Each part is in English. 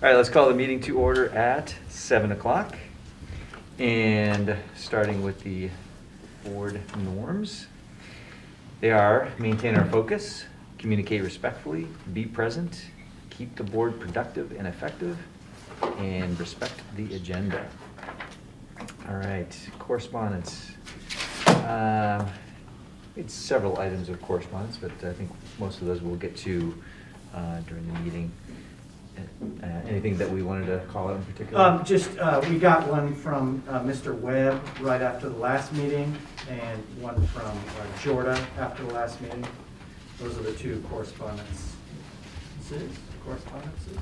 All right, let's call the meeting to order at 7 o'clock. And starting with the board norms. They are maintain our focus, communicate respectfully, be present, keep the board productive and effective, and respect the agenda. All right, correspondence. It's several items of correspondence, but I think most of those we'll get to during the meeting. Anything that we wanted to call out in particular? We got one from Mr. Webb right after the last meeting, and one from Jorda after the last meeting. Those are the two correspondences. Correspondences?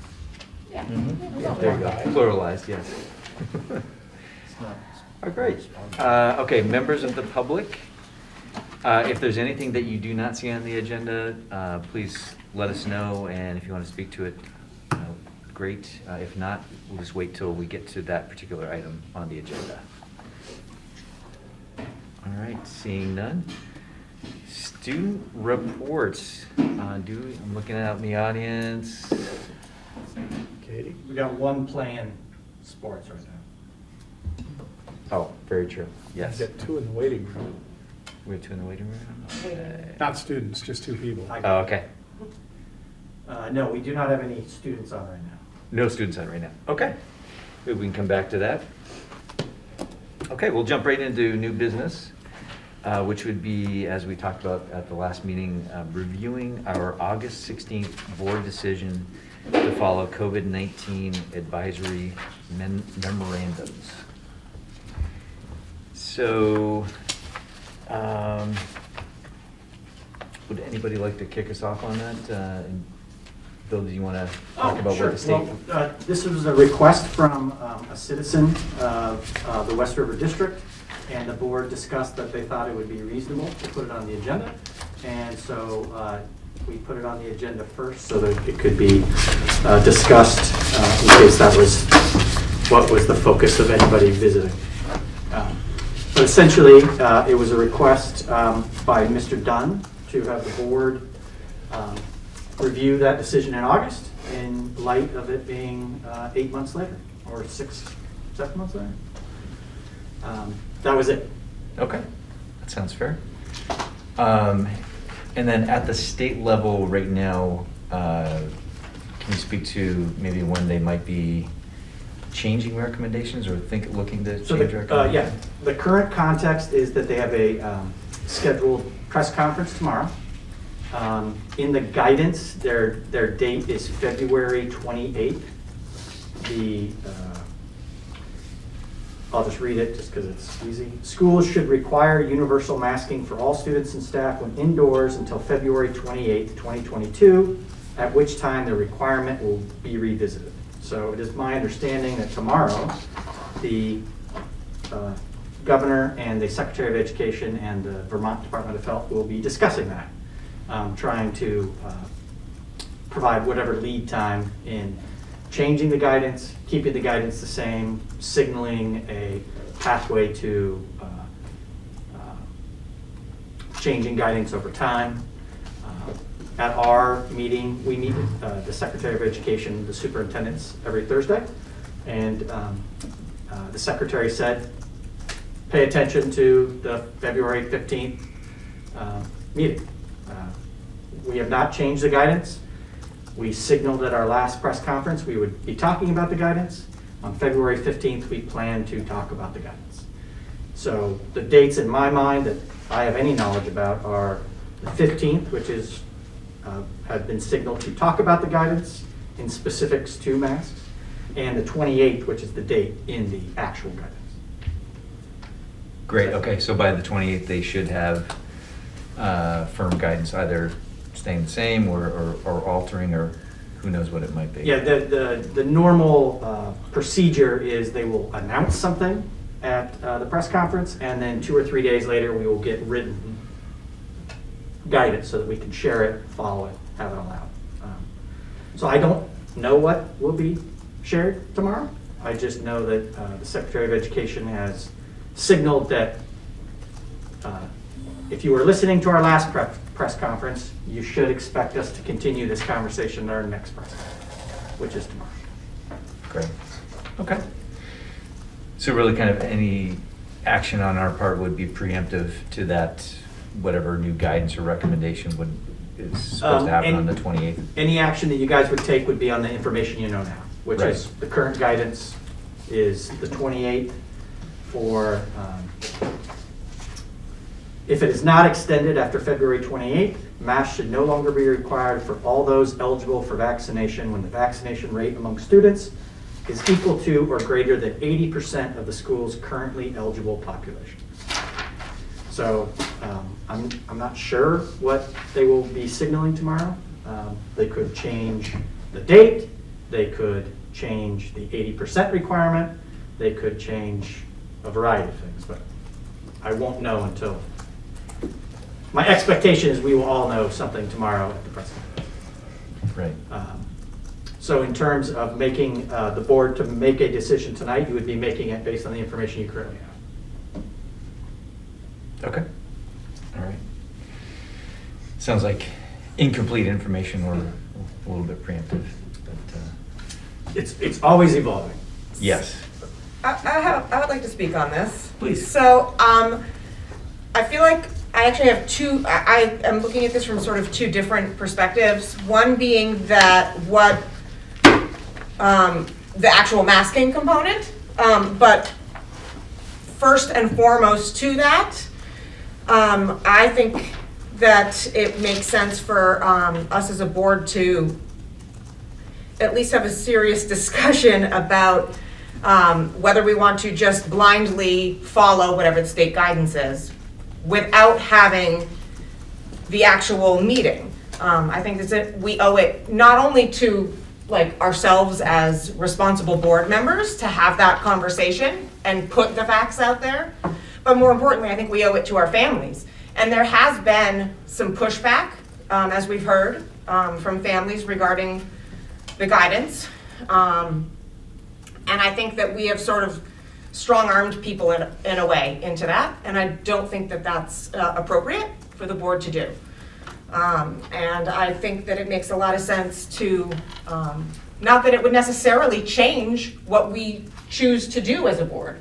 Yeah. Mm-hmm. Yeah, there you go. Pluralized, yes. Oh, great. Okay, members of the public, if there's anything that you do not see on the agenda, please let us know, and if you want to speak to it, great. If not, we'll just wait till we get to that particular item on the agenda. All right, seeing none. Student reports. I'm looking out in the audience. Katie? We got one playing sports right now. Oh, very true. Yes. Get two in the waiting room. We have two in the waiting room? Okay. Not students, just two people. Oh, okay. No, we do not have any students on right now. No students on right now. Okay. Maybe we can come back to that. Okay, we'll jump right into new business, which would be, as we talked about at the last meeting, reviewing our August 16th board decision to follow COVID-19 advisory memorandums. So, would anybody like to kick us off on that? Bill, do you want to talk about sure. what the state... Well, this was a request from a citizen of the West River District, and the board discussed that they thought it would be reasonable to put it on the agenda. And so we put it on the agenda first so that it could be discussed in case that was what was the focus of anybody visiting. But essentially, it was a request by Mr. Dunn to have the board review that decision in August in light of it being 8 months later, or 7 months later. That was it. Okay, that sounds fair. And then at the state level right now, can you speak to maybe when they might be changing recommendations or looking to change recommendations? Yeah, the current context is that they have a scheduled press conference tomorrow. In the guidance, their date is February 28th. I'll just read it just because it's easy. Schools should require universal masking for all students and staff when indoors until February 28th, 2022, at which time the requirement will be revisited. So it is my understanding that tomorrow, the governor and the Secretary of Education and the Vermont Department of Health will be discussing that. Trying to provide whatever lead time in changing the guidance, keeping the guidance the same, signaling a pathway to changing guidance over time. At our meeting, we meet with the Secretary of Education, the superintendents every Thursday, and the Secretary said, pay attention to the February 15th meeting. We have not changed the guidance. We signaled at our last press conference we would be talking about the guidance. On February 15th, we plan to talk about the guidance. So the dates in my mind that I have any knowledge about are the 15th, which is have been signaled to talk about the guidance in specifics to masks, and the 28th, which is the date in the actual guidance. Great, okay, so by the 28th, they should have firm guidance, either staying the same or altering, or who knows what it might be. Yeah, the normal procedure is they will announce something at the press conference, and then 2 or 3 days later we will get written guidance so that we can share it, follow it, have it all out. So I don't know what will be shared tomorrow. I just know that the Secretary of Education has signaled that if you were listening to our last press conference, you should expect us to continue this conversation at our next press conference, which is tomorrow. Great. Okay. So really kind of any action on our part would be preemptive to that, whatever new guidance or recommendation is supposed to happen on the 28th? Any action that you guys would take would be on the information you know now, which Right. is the current guidance is the 28th for, if it is not extended after February 28th, masks should no longer be required for all those eligible for vaccination when the vaccination rate among students is equal to or greater than 80% of the school's currently eligible population. So I'm not sure what they will be signaling tomorrow. They could change the date. They could change the 80% requirement. They could change a variety of things, but I won't know until. My expectation is we will all know something tomorrow at the press conference. Right. So in terms of making the board to make a decision tonight, you would be making it based on the information you currently have. Okay. All right. Sounds like incomplete information or a little bit preemptive. But, It's always evolving. yes. I would like to speak on this. Please. So, I feel like I actually have two, I am looking at this from sort of two different perspectives. One being that what, the actual masking component, but first and foremost to that, I think that it makes sense for us as a board to at least have a serious discussion about whether we want to just blindly follow whatever the state guidance is without having the actual meeting. I think that we owe it not only to like ourselves as responsible board members to have that conversation and put the facts out there, but more importantly, I think we owe it to our families. And there has been some pushback, as we've heard, from families regarding the guidance. And I think that we have sort of strong-armed people in a way into that, and I don't think that that's appropriate for the board to do. And I think that it makes a lot of sense to, not that it would necessarily change what we choose to do as a board,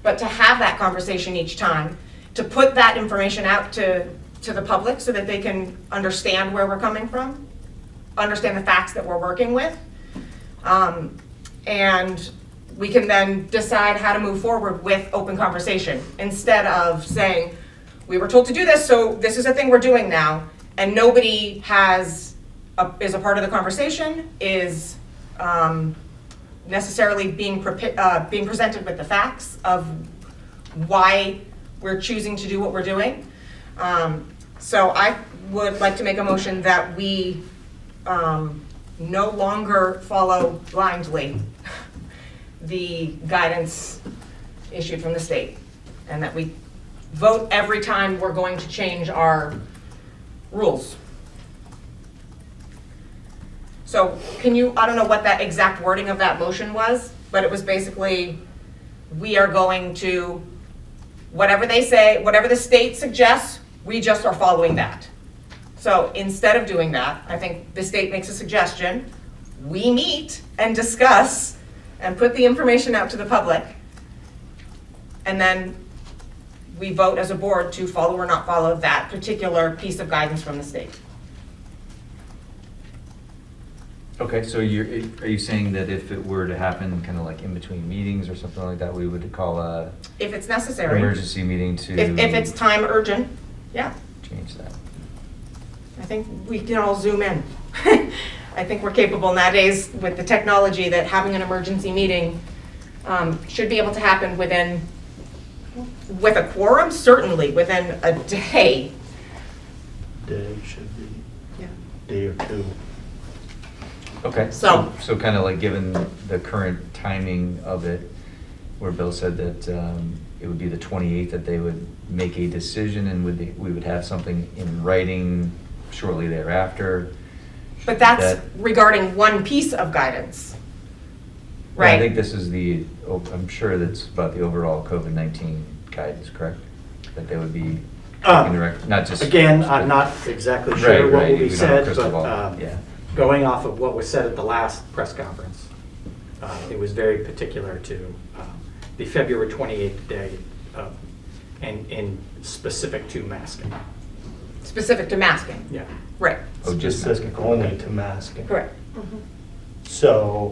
but to have that conversation each time, to put that information out to the public so that they can understand where we're coming from, understand the facts that we're working with, and we can then decide how to move forward with open conversation instead of saying, we were told to do this, so this is a thing we're doing now, and nobody is a part of the conversation, is necessarily being presented with the facts of why we're choosing to do what we're doing. So I would like to make a motion that we no longer follow blindly the guidance issued from the state, and that we vote every time we're going to change our rules. So can you, I don't know what that exact wording of that motion was, but it was basically, we are going to, whatever they say, whatever the state suggests, we just are following that. So instead of doing that, I think the state makes a suggestion, we meet and discuss and put the information out to the public, and then we vote as a board to follow or not follow that particular piece of guidance from the state. Okay, so are you saying that if it were to happen kind of like in between meetings or something like that, we would call a If it's necessary. emergency meeting to If it's time urgent, yeah. change that? I think we can all zoom in. I think we're capable nowadays with the technology that having an emergency meeting should be able to happen within, with a quorum, certainly within a day. Day should be Yeah. day or two. Okay, So- so kind of like given the current timing of it, where Bill said that it would be the 28th that they would make a decision, and we would have something in writing shortly thereafter. But that's That- regarding one piece of guidance, Yeah, I right? think this is I'm sure that's about the overall COVID-19 guidance, correct? That they would be taking direct, not just. Again, I'm not exactly Right, sure what right, will be we don't have a said, crystal but ball. Yeah. going off of what was said at the last press conference, It was very particular to the February 28th day and specific to masking. Specific to masking. Yeah. Right. Oh, just Specific only to masking. Correct. So,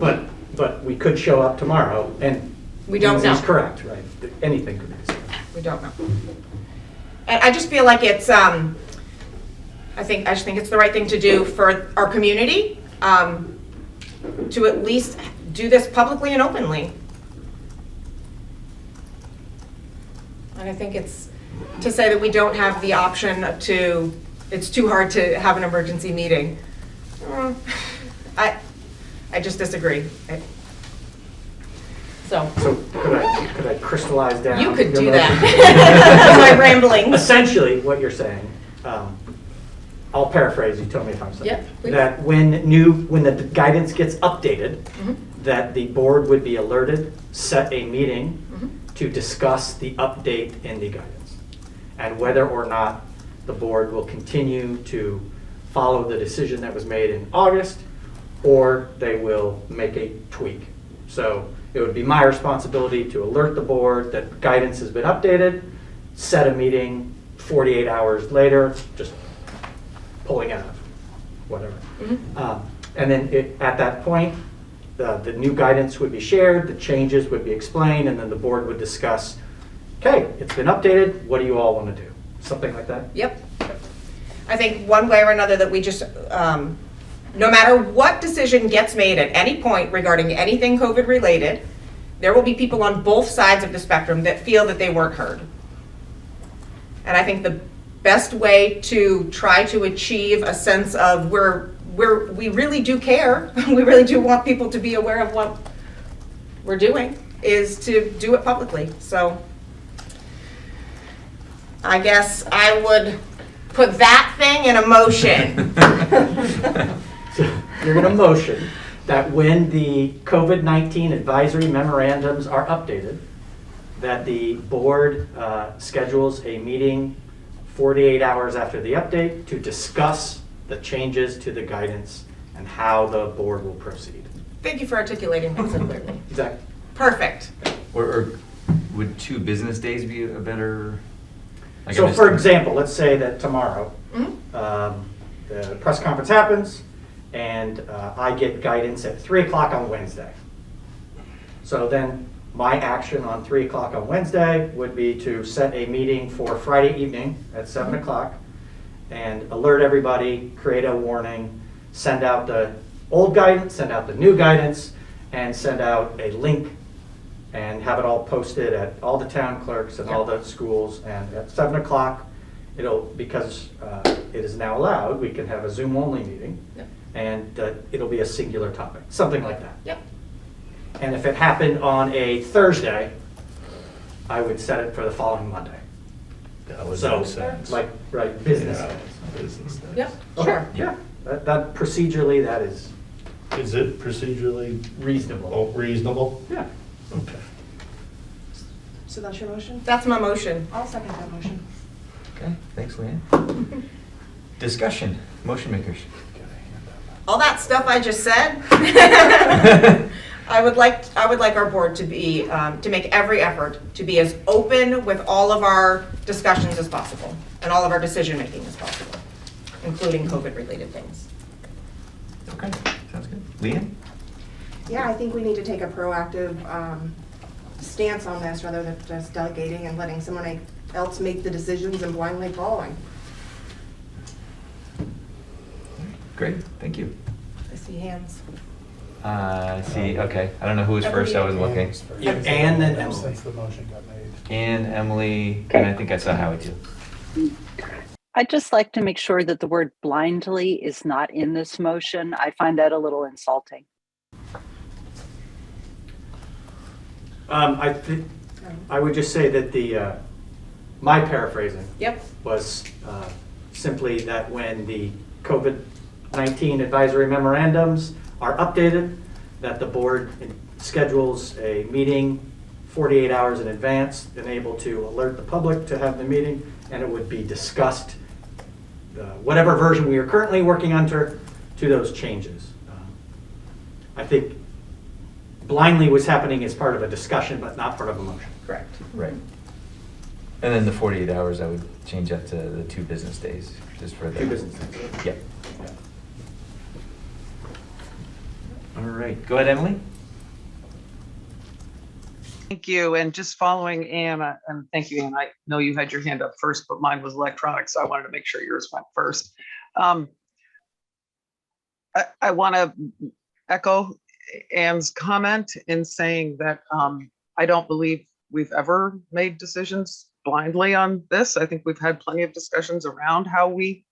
But we could show up tomorrow and. We don't know. He's correct, right? Anything could be discussed. We don't know. And I just feel like it's, I just think it's the right thing to do for our community, to at least do this publicly and openly. And I think it's, to say that we don't have the option to, it's too hard to have an emergency meeting. I just disagree. So Could I crystallize down? you could your do motion? that. My ramblings. Essentially, what you're saying, I'll paraphrase, you tell me if I'm saying. Yeah, please. That when the guidance gets updated, that the board would be alerted, set a meeting to discuss the update in the guidance. And whether or not the board will continue to follow the decision that was made in August, or they will make a tweak. So it would be my responsibility to alert the board that guidance has been updated, set a meeting 48 hours later, just pulling out of whatever. And then at that point, the new guidance would be shared, the changes would be explained, and then the board would discuss, okay, it's been updated, what do you all want to do? Something like that? Yep. I think one way or another that we just, no matter what decision gets made at any point regarding anything COVID related, there will be people on both sides of the spectrum that feel that they weren't heard. And I think the best way to try to achieve a sense of we really do care, we really do want people to be aware of what we're doing, is to do it publicly. So I guess I would put that thing in a motion. So you're going to motion that when the COVID-19 advisory memorandums are updated, that the board schedules a meeting 48 hours after the update to discuss the changes to the guidance and how the board will proceed. Thank you for articulating that so clearly. Exactly. Perfect. Or would 2 business days be a better? like, So I for just- example, let's say that tomorrow, the press conference happens, and I get guidance at 3 o'clock on Wednesday. So then my action on 3 o'clock on Wednesday would be to set a meeting for Friday evening at 7 o'clock and alert everybody, create a warning, send out the old guidance, send out the new guidance, and send out a link and have it all posted at all the town clerks and all the schools. And at 7 o'clock, because it is now allowed, we can have a Zoom only meeting. Yep. And it'll be a singular topic, something like that. Yep. And if it happened on a Thursday, I would set it for the following Monday. that would So, make sense. like, right, business. Yeah, days. business days. Yep. Okay, Sure. yeah, that procedurally, that is Is it procedurally reasonable. reasonable? Yeah. Okay. So that's your motion? That's my motion. I'll second that motion. Okay, thanks, Leanne. Discussion, motion makers. All that stuff I just said, I would like our board to be, to make every effort to be as open with all of our discussions as possible and all of our decision-making as possible, including COVID-related things. Okay, sounds good. Leanne? Yeah, I think we need to take a proactive stance on this rather than just delegating and letting someone else make the decisions and blindly following. Great, thank you. I see hands. See, okay, I don't know who was first, I was looking. You have Ann, then Emily. Since the motion got made. Ann, Emily, and I think I saw Howie too. I'd just like to make sure that the word blindly is not in this motion. I find that a little insulting. I would just say that my paraphrasing Yep. was simply that when the COVID-19 advisory memorandums are updated, that the board schedules a meeting 48 hours in advance and able to alert the public to have the meeting, and it would be discussed, whatever version we are currently working under, to those changes. I think blindly was happening as part of a discussion, but not part of a motion. Correct. Right. And then the 48 hours, I would change that to the 2 business days, just for the. 2 business days. Yep. All right, go ahead, Emily. Thank you. And just following Ann, and thank you, Ann. I know you had your hand up first, but mine was electronic, so I wanted to make sure yours went first. I want to echo Ann's comment in saying that I don't believe we've ever made decisions blindly on this. I think we've had plenty of discussions around how we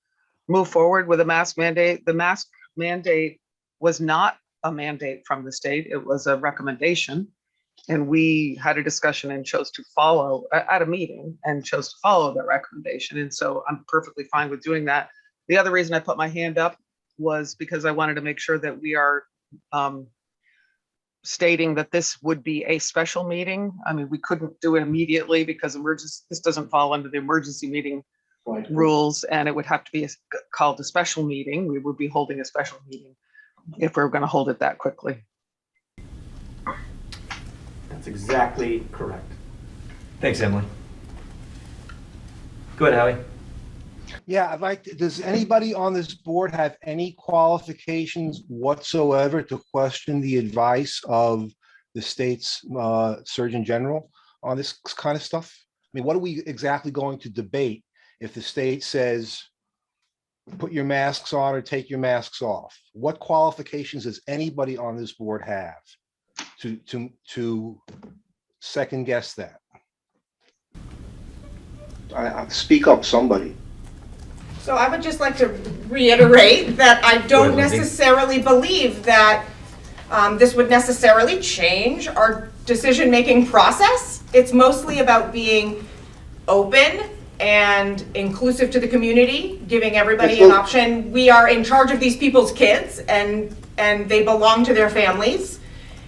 move forward with a mask mandate. The mask mandate was not a mandate from the state. It was a recommendation. And we had a discussion and chose to follow at a meeting and chose to follow that recommendation. And so I'm perfectly fine with doing that. The other reason I put my hand up was because I wanted to make sure that we are stating that this would be a special meeting. I mean, we couldn't do it immediately because this doesn't fall under the emergency meeting rules, and it would have to be called a special meeting. We would be holding a special meeting if we were going to hold it that quickly. That's exactly correct. Thanks, Emily. Go ahead, Howie. Yeah, I'd like to, does anybody on this board have any qualifications whatsoever to question the advice of the state's Surgeon General on this kind of stuff? I mean, what are we exactly going to debate if the state says, put your masks on or take your masks off? What qualifications does anybody on this board have to second guess that? I speak up, somebody. So I would just like to reiterate that I Go don't ahead, Lindsay. necessarily believe that this would necessarily change our decision-making process. It's mostly about being open and inclusive to the community, giving everybody an option. We are in charge of these people's kids, and they belong to their families.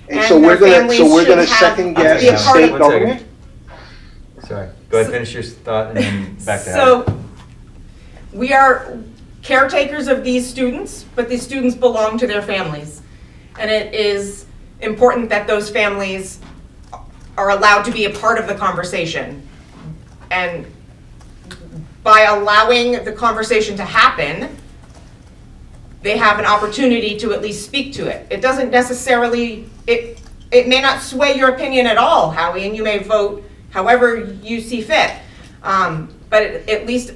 And so we're gonna second guess be a the part state of- government? Sorry, go ahead, finish your thought and then back to Howie. So we are caretakers of these students, but these students belong to their families. And it is important that those families are allowed to be a part of the conversation. And by allowing the conversation to happen, they have an opportunity to at least speak to it. It doesn't necessarily, it may not sway your opinion at all, Howie, and you may vote however you see fit. But it at least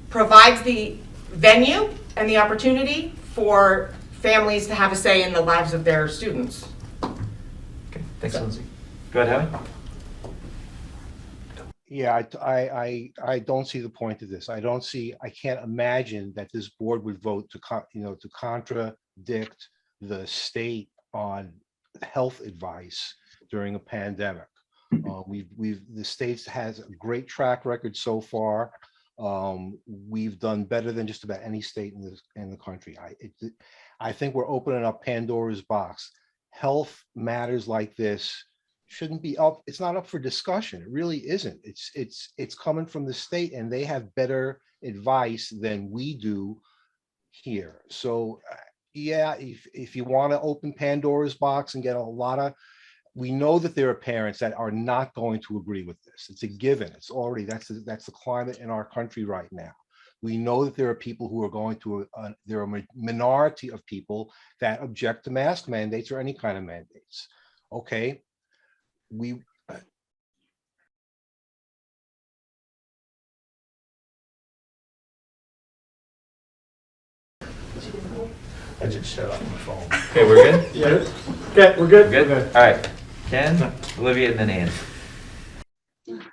provides the venue and the opportunity for families to have a say in the lives of their students. Okay, thanks, Lindsay. Go ahead, Howie. Yeah, I don't see the point of this. I can't imagine that this board would vote to contradict the state on health advice during a pandemic. The state has a great track record so far. We've done better than just about any state in the country. I think we're opening up Pandora's box. Health matters like this shouldn't be up. It's not up for discussion. It really isn't. It's coming from the state, and they have better advice than we do here. So yeah, if you want to open Pandora's box and get a lot of, we know that there are parents that are not going to agree with this. It's a given. It's already, that's the climate in our country right now. We know that there are people who are going to, there are a minority of people that object to mask mandates or any kind of mandates. Okay. I just shut off my phone. Okay, we're good? Yeah. Okay, we're good? Good? All right. Ken, Olivia, and then Ann.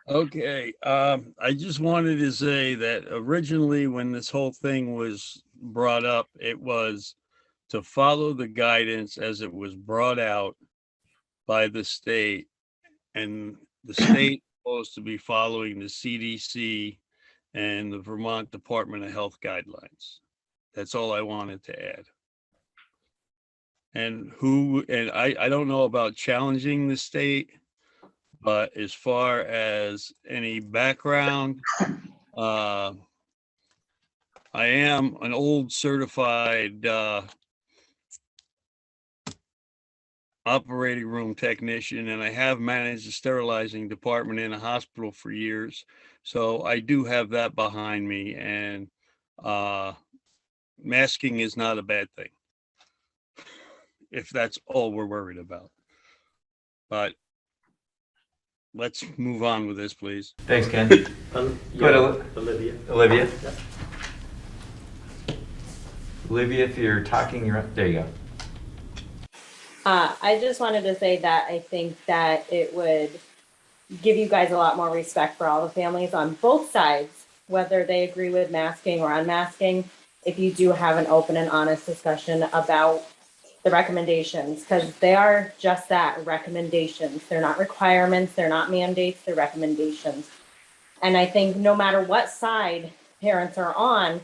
Okay, I just wanted to say that originally when this whole thing was brought up, it was to follow the guidance as it was brought out by the state. And the state supposed to be following the CDC and the Vermont Department of Health guidelines. That's all I wanted to add. And I don't know about challenging the state, but as far as any background, I am an old certified operating room technician, and I have managed the sterilizing department in a hospital for years. So I do have that behind me, and masking is not a bad thing, if that's all we're worried about. But let's move on with this, please. Thanks, Ken. Yeah, Go ahead, Olivia. Olivia. Yeah. Olivia, if you're talking, you're there. You go. I just wanted to say that I think that it would give you guys a lot more respect for all the families on both sides, whether they agree with masking or unmasking, if you do have an open and honest discussion about the recommendations, because they are just that, recommendations. They're not requirements, they're not mandates, they're recommendations. And I think no matter what side parents are on,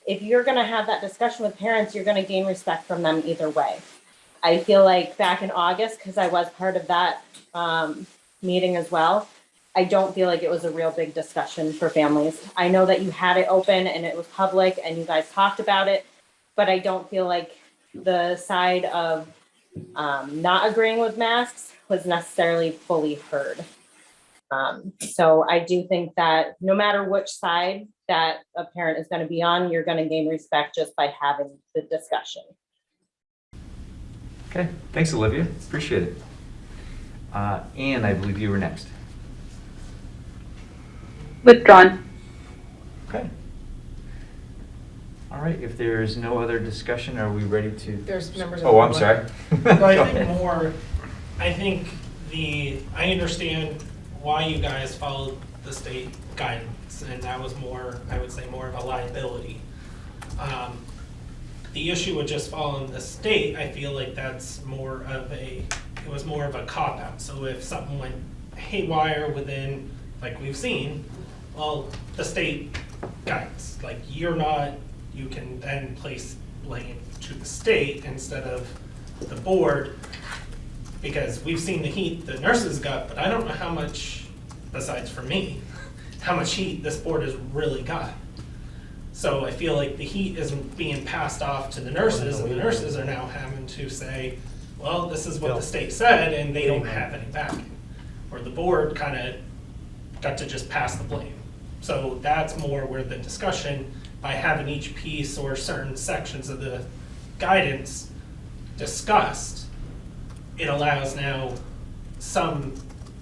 if you're going to have that discussion with parents, you're going to gain respect from them either way. I feel like back in August, because I was part of that meeting as well, I don't feel like it was a real big discussion for families. I know that you had it open and it was public and you guys talked about it, but I don't feel like the side of not agreeing with masks was necessarily fully heard. So I do think that no matter which side that a parent is going to be on, you're going to gain respect just by having the discussion. Okay, thanks, Olivia. Appreciate it. Anne, I believe you were next. Withdrawn. Okay. All right, if there's no other discussion, are we ready to? There's members of Oh, the I'm public. sorry. But Go I ahead. think I understand why you guys followed the state guidance, and that was more, I would say, more of a liability. The issue with just following the state, I feel like that's more of it was more of a cop-out. So if something went haywire within, like we've seen, well, the state guidance, like you can then place blame to the state instead of the board, because we've seen the heat the nurses got, but I don't know how much, besides for me, how much heat this board has really got. So I feel like the heat isn't being passed off to the nurses, and the nurses are now having to say, well, this is what the state said, and they don't have any backing. Or the board kind of got to just pass the blame. So that's more where the discussion, by having each piece or certain sections of the guidance discussed, it allows now some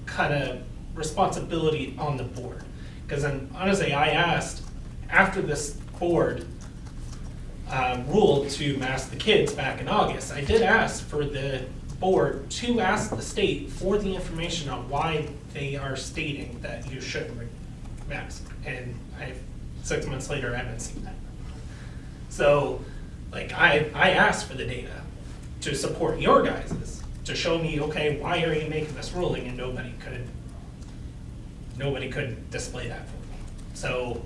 kind of responsibility on the board. Because honestly, I asked, after this board ruled to mask the kids back in August, I did ask for the board to ask the state for the information on why they are stating that you shouldn't mask. And 6 months later, I haven't seen that. So, like, I asked for the data to support your guys's, to show me, okay, why are you making this ruling, and nobody could display that for me. So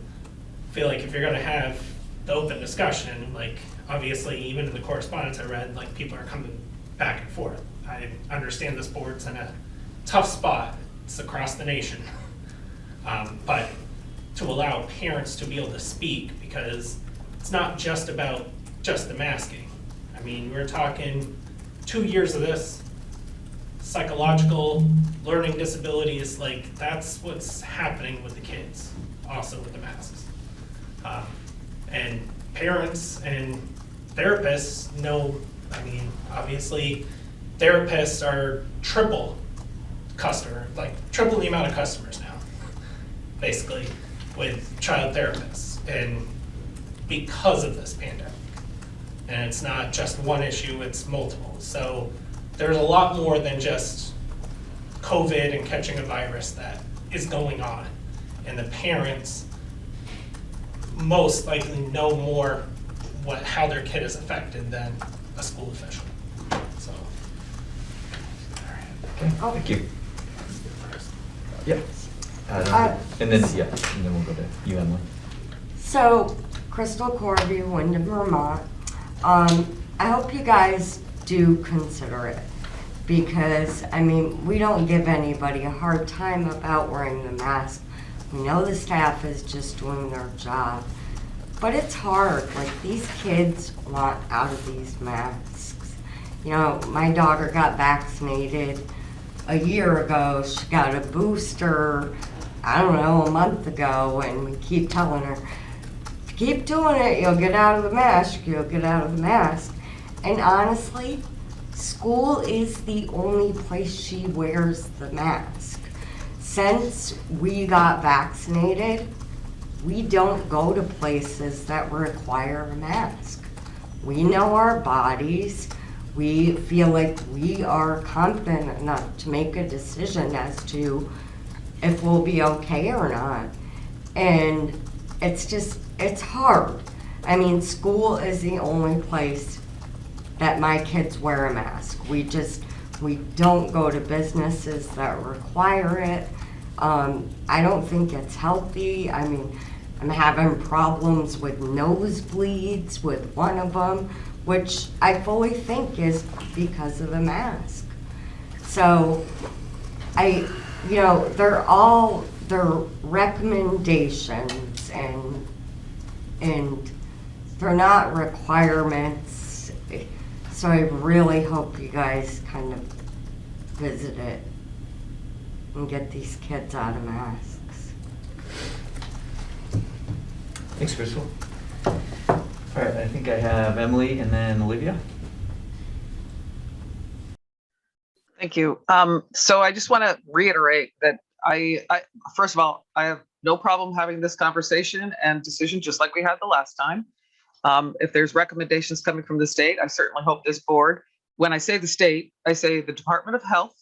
I feel like if you're gonna have the open discussion, like obviously even in the correspondence I read, like people are coming back and forth. I understand this board's in a tough spot, it's across the nation. But to allow parents to be able to speak, because it's not just about just the masking. I mean, we're talking 2 years of this, psychological learning disabilities, like that's what's happening with the kids, also with the masks. And parents and therapists know, I mean, obviously therapists are triple the amount of customers now, basically, with child therapists, and because of this pandemic. And it's not just one issue, it's multiple. So there's a lot more than just COVID and catching a virus that is going on. And the parents most likely know more how their kid is affected than a school official. So. Okay, thank you. Yeah. And then we'll go to you, Emily. So, Crystal Corby, Wyndham, Vermont. I hope you guys do consider it, because, I mean, we don't give anybody a hard time about wearing the mask. We know the staff is just doing their job, but it's hard. Like, these kids want out of these masks. You know, my daughter got vaccinated a year ago. She got a booster, I don't know, a month ago, and we keep telling her, keep doing it, you'll get out of the mask, you'll get out of the mask. And honestly, school is the only place she wears the mask. Since we got vaccinated, we don't go to places that require a mask. We know our bodies. We feel like we are confident enough to make a decision as to if we'll be okay or not. And it's hard. I mean, school is the only place that my kids wear a mask. We don't go to businesses that require it. I don't think it's healthy. I mean, I'm having problems with nosebleeds with one of them, which I fully think is because of the mask. So they're recommendations and they're not requirements. So I really hope you guys kind of visit it and get these kids out of masks. Thanks, Crystal. All right, I think I have Emily and then Olivia. Thank you. So I just want to reiterate that I first of all, I have no problem having this conversation and decision just like we had the last time. If there's recommendations coming from the state, I certainly hope this board, when I say the state, I say the Department of Health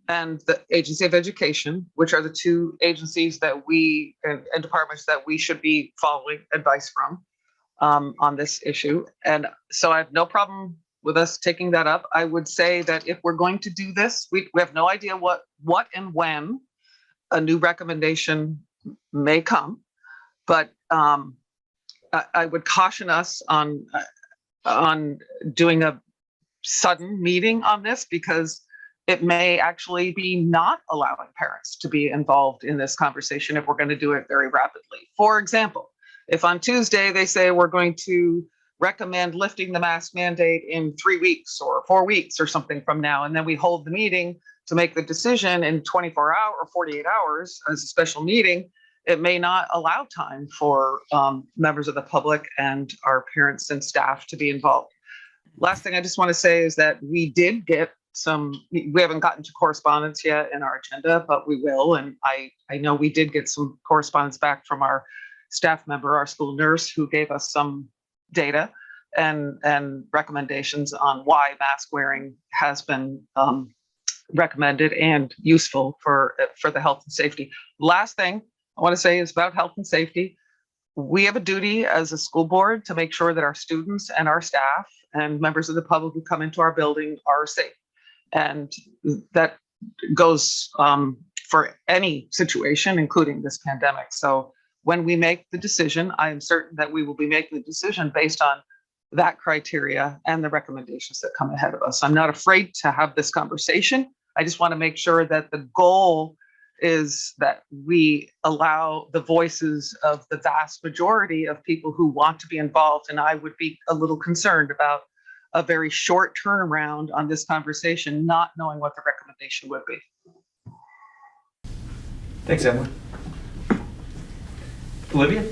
and the Agency of Education, which are the two agencies that we and departments that we should be following advice from on this issue. And so I have no problem with us taking that up. I would say that if we're going to do this, we have no idea what and when a new recommendation may come, but I would caution us on doing a sudden meeting on this, because it may actually be not allowing parents to be involved in this conversation if we're going to do it very rapidly. For example, if on Tuesday they say we're going to recommend lifting the mask mandate in 3 weeks or 4 weeks or something from now, and then we hold the meeting to make the decision in 24 hours or 48 hours as a special meeting, it may not allow time for members of the public and our parents and staff to be involved. Last thing I just want to say is that we did get we haven't gotten to correspondence yet in our agenda, but we will. And I know we did get some correspondence back from our staff member, our school nurse, who gave us some data and recommendations on why mask wearing has been recommended and useful for the health and safety. Last thing I want to say is about health and safety. We have a duty as a school board to make sure that our students and our staff and members of the public who come into our building are safe. And that goes for any situation, including this pandemic. So when we make the decision, I am certain that we will be making the decision based on that criteria and the recommendations that come ahead of us. I'm not afraid to have this conversation. I just want to make sure that the goal is that we allow the voices of the vast majority of people who want to be involved. And I would be a little concerned about a very short turnaround on this conversation, not knowing what the recommendation would be. Thanks, Emily. Olivia?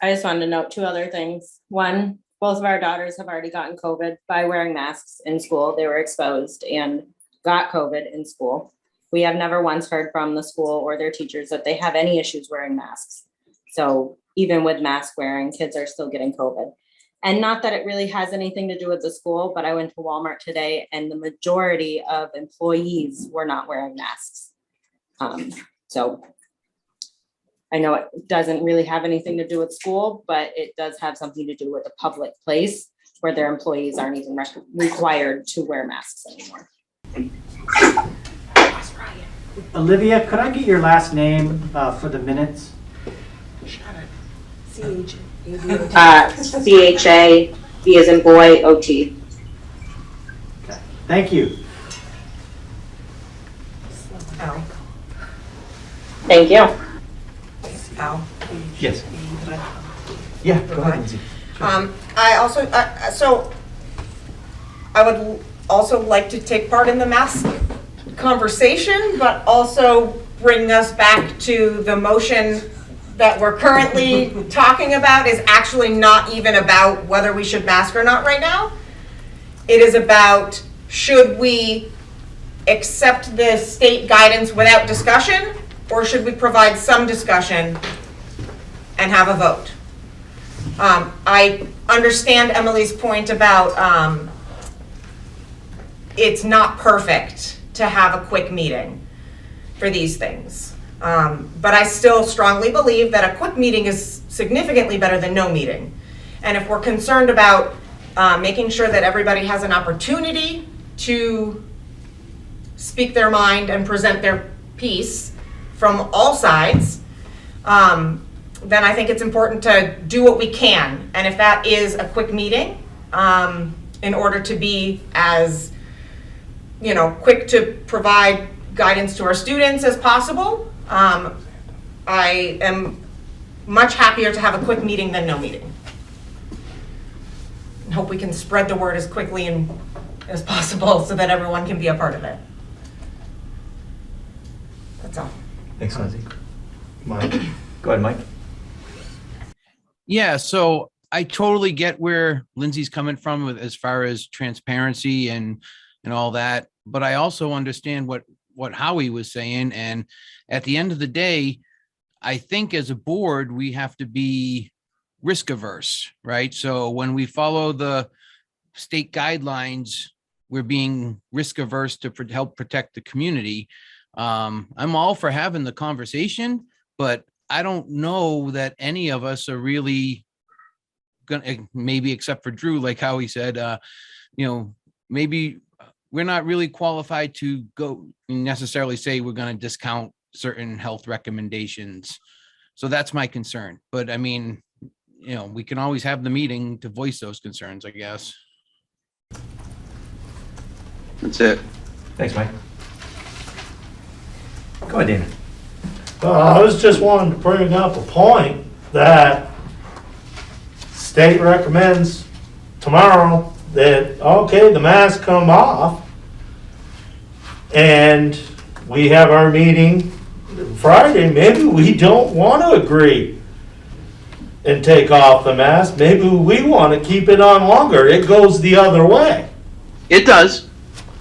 I just wanted to note 2 other things. One, both of our daughters have already gotten COVID by wearing masks in school. They were exposed and got COVID in school. We have never once heard from the school or their teachers that they have any issues wearing masks. So even with mask wearing, kids are still getting COVID. And not that it really has anything to do with the school, but I went to Walmart today and the majority of employees were not wearing masks. So I know it doesn't really have anything to do with school, but it does have something to do with a public place where their employees aren't even required to wear masks anymore. Olivia, could I get your last name for the minutes? CHA, B as in boy, OT. Okay. Thank you. Al. Thank you. Al. Yes. Yeah, go ahead, Lindsay. I also, so I would also like to take part in the mask conversation, but also bring us back to the motion that we're currently talking about is actually not even about whether we should mask or not right now. It is about, should we accept the state guidance without discussion, or should we provide some discussion and have a vote? I understand Emily's point about it's not perfect to have a quick meeting for these things. But I still strongly believe that a quick meeting is significantly better than no meeting. And if we're concerned about making sure that everybody has an opportunity to speak their mind and present their piece from all sides, then I think it's important to do what we can. And if that is a quick meeting, in order to be as, quick to provide guidance to our students as possible, I am much happier to have a quick meeting than no meeting. And hope we can spread the word as quickly and as possible so that everyone can be a part of it. That's all. Thanks, Lindsay. Mike? Go ahead, Mike. Yeah, so I totally get where Lindsay's coming from with as far as transparency and all that, but I also understand what Howie was saying. And at the end of the day, I think as a board, we have to be risk averse, right? So when we follow the state guidelines, we're being risk averse to help protect the community. I'm all for having the conversation, but I don't know that any of us are really gonna, maybe except for Drew, like how he said, maybe we're not really qualified to go necessarily say we're going to discount certain health recommendations. So that's my concern. But I mean, we can always have the meeting to voice those concerns, I guess. That's it. Thanks, Mike. Go ahead, Dana. I was just wanting to bring up a point that state recommends tomorrow that, okay, the masks come off, and we have our meeting Friday. Maybe we don't want to agree and take off the mask. Maybe we want to keep it on longer. It goes the other way. It does.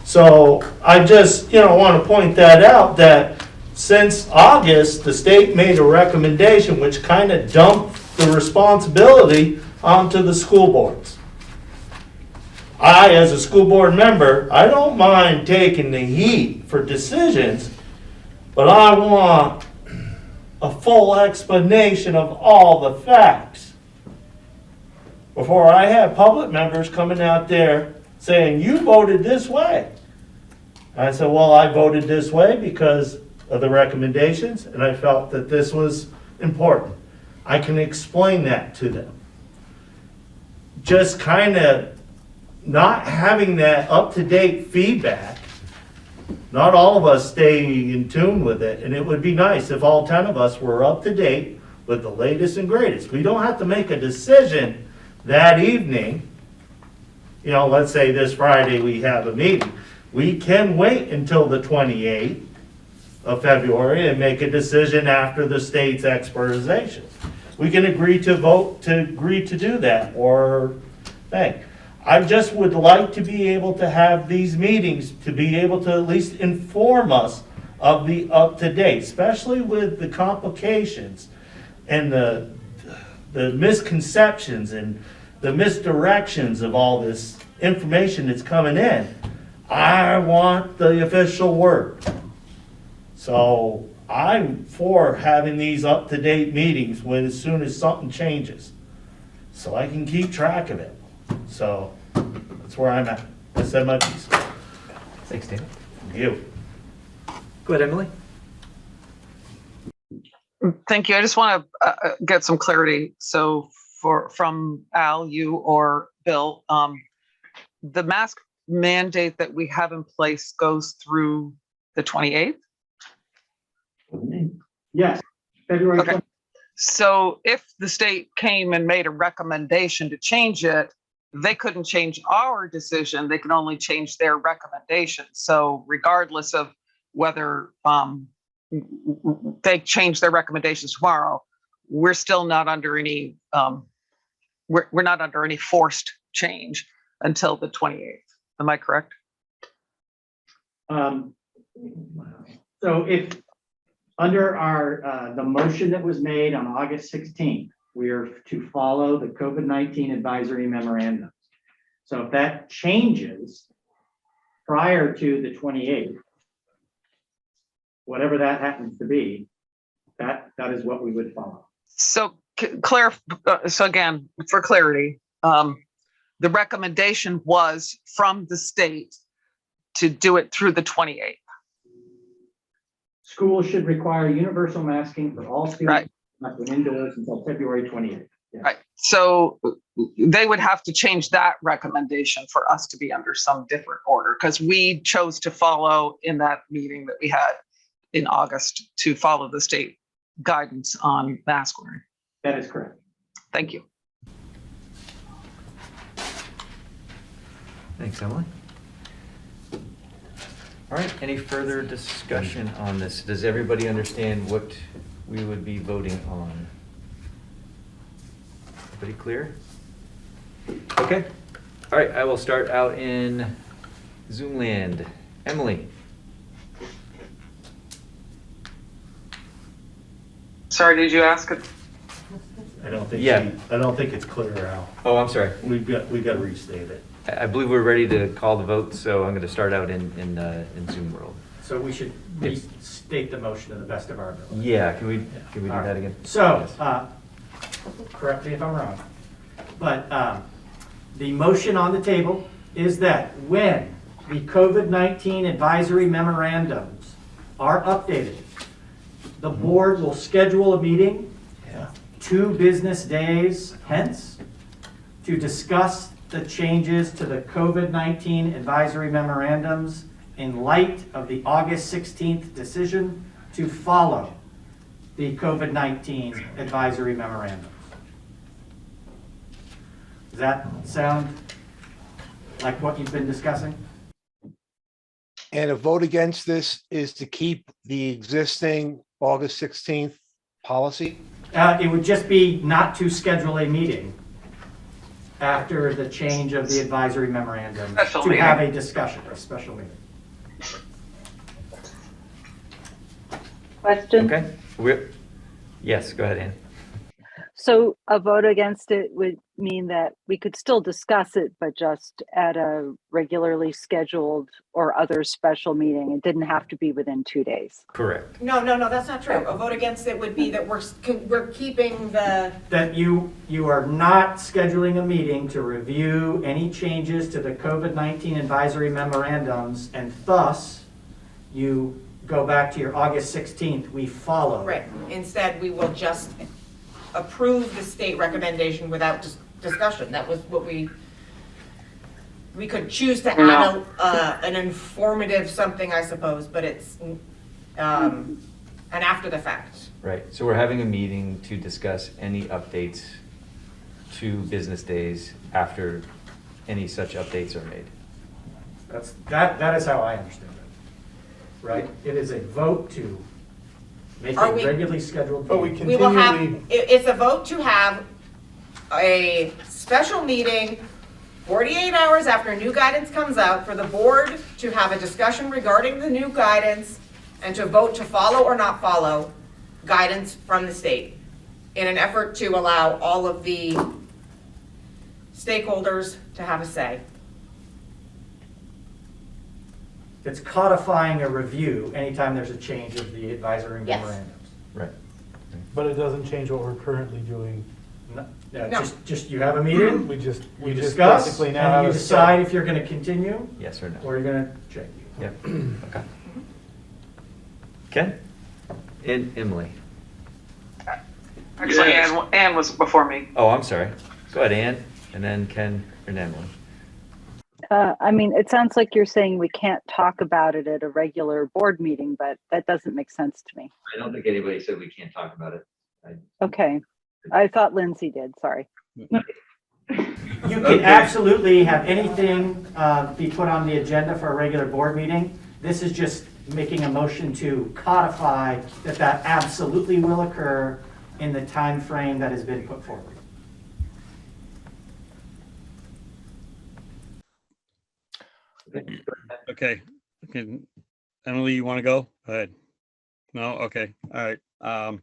So I just, want to point that out, that since August, the state made a recommendation which kind of dumped the responsibility onto the school boards. I, as a school board member, I don't mind taking the heat for decisions, but I want a full explanation of all the facts before I have public members coming out there saying, you voted this way. I said, well, I voted this way because of the recommendations, and I felt that this was important. I can explain that to them. Just kind of not having that up-to-date feedback, not all of us stay in tune with it, and it would be nice if all 10 of us were up-to-date with the latest and greatest. We don't have to make a decision that evening. Let's say this Friday we have a meeting. We can wait until the 28th of February and make a decision after the state's expiration. We can agree to vote to agree to do that, or thing. I just would like to be able to have these meetings to be able to at least inform us of the up-to-date, especially with the complications and the misconceptions and the misdirections of all this information that's coming in. I want the official word. So I'm for having these up-to-date meetings as soon as something changes, so I can keep track of it. So that's where I'm at. I said my piece. Thanks, Dana. Thank you. Go ahead, Emily. Thank you. I just want to get some clarity. So from Al, you or Bill, the mask mandate that we have in place goes through the 28th? Yes, February. Okay. So if the state came and made a recommendation to change it, they couldn't change our decision. They can only change their recommendation. So regardless of whether they change their recommendations tomorrow, we're still not under any we're not under any forced change until the 28th. Am I correct? So if, under our, the motion that was made on August 16th, we are to follow the COVID-19 advisory memorandums. So if that changes prior to the 28th, whatever that happens to be, that is what we would follow. So so again, for clarity, the recommendation was from the state to do it through the 28th. Schools should require universal masking for all students not indoors until February 28th. Yeah. Right. So they would have to change that recommendation for us to be under some different order, because we chose to follow in that meeting that we had in August to follow the state guidance on mask wearing. That is correct. Thank you. Thanks, Emily. All right, any further discussion on this? Does everybody understand what we would be voting on? Everybody clear? Okay. All right, I will start out in Zoom land. Emily. Sorry, did you ask it? I don't think, Yeah. I don't think it's clear, Al. Oh, I'm sorry. We got to restate it. I believe we're ready to call the vote, so I'm going to start out in Zoom world. So we should restate the motion to the best of our ability. Yeah, can we do that again? So, Yes. correct me if I'm wrong, but the motion on the table is that when the COVID-19 advisory memorandums are updated, the board will schedule a meeting 2 business days hence to discuss the changes to the COVID-19 advisory memorandums in light of the August 16th decision to follow the COVID-19 advisory memorandums. Does that sound like what you've been discussing? And a vote against this is to keep the existing August 16th policy? It would just be not to schedule a meeting after the change of the advisory memorandum Special to meeting. have a discussion, a special meeting. Question? Okay. Yes, go ahead, Ann. So a vote against it would mean that we could still discuss it, but just at a regularly scheduled or other special meeting. It didn't have to be within 2 days. Correct. No, that's not true. A vote against it would be that we're keeping the, That you are not scheduling a meeting to review any changes to the COVID-19 advisory memorandums, and thus you go back to your August 16th, we follow. right, instead we will just approve the state recommendation without discussion. That was what we could choose to add an informative something, I suppose, but it's an after the fact. Right, so we're having a meeting to discuss any updates to business days after any such updates are made. That is how I understand it, right? It is a vote to make Are a we- regularly scheduled But we meeting. We will have, continually, it's a vote to have a special meeting 48 hours after new guidance comes out for the board to have a discussion regarding the new guidance and to vote to follow or not follow guidance from the state in an effort to allow all of the stakeholders to have a say. It's codifying a review anytime there's a change of the advisory Yes. memorandums. Right. but it doesn't change what we're currently doing. No, No. just you have a meeting, We just you discuss, basically and now have you a decide if you're gonna continue Yes or no? or you're gonna change. Yep, okay. Ken? And Emily? Actually, Ann was before me. Oh, I'm sorry. Go ahead, Ann, and then Ken and Emily. I mean, it sounds like you're saying we can't talk about it at a regular board meeting, but that doesn't make sense to me. I don't think anybody said we can't talk about it. Okay. I thought Lindsay did, sorry. You can Okay. absolutely have anything be put on the agenda for a regular board meeting. This is just making a motion to codify that that absolutely will occur in the time frame that has been put forward. Okay. Emily, you want to go? Go ahead. No? Okay. All right.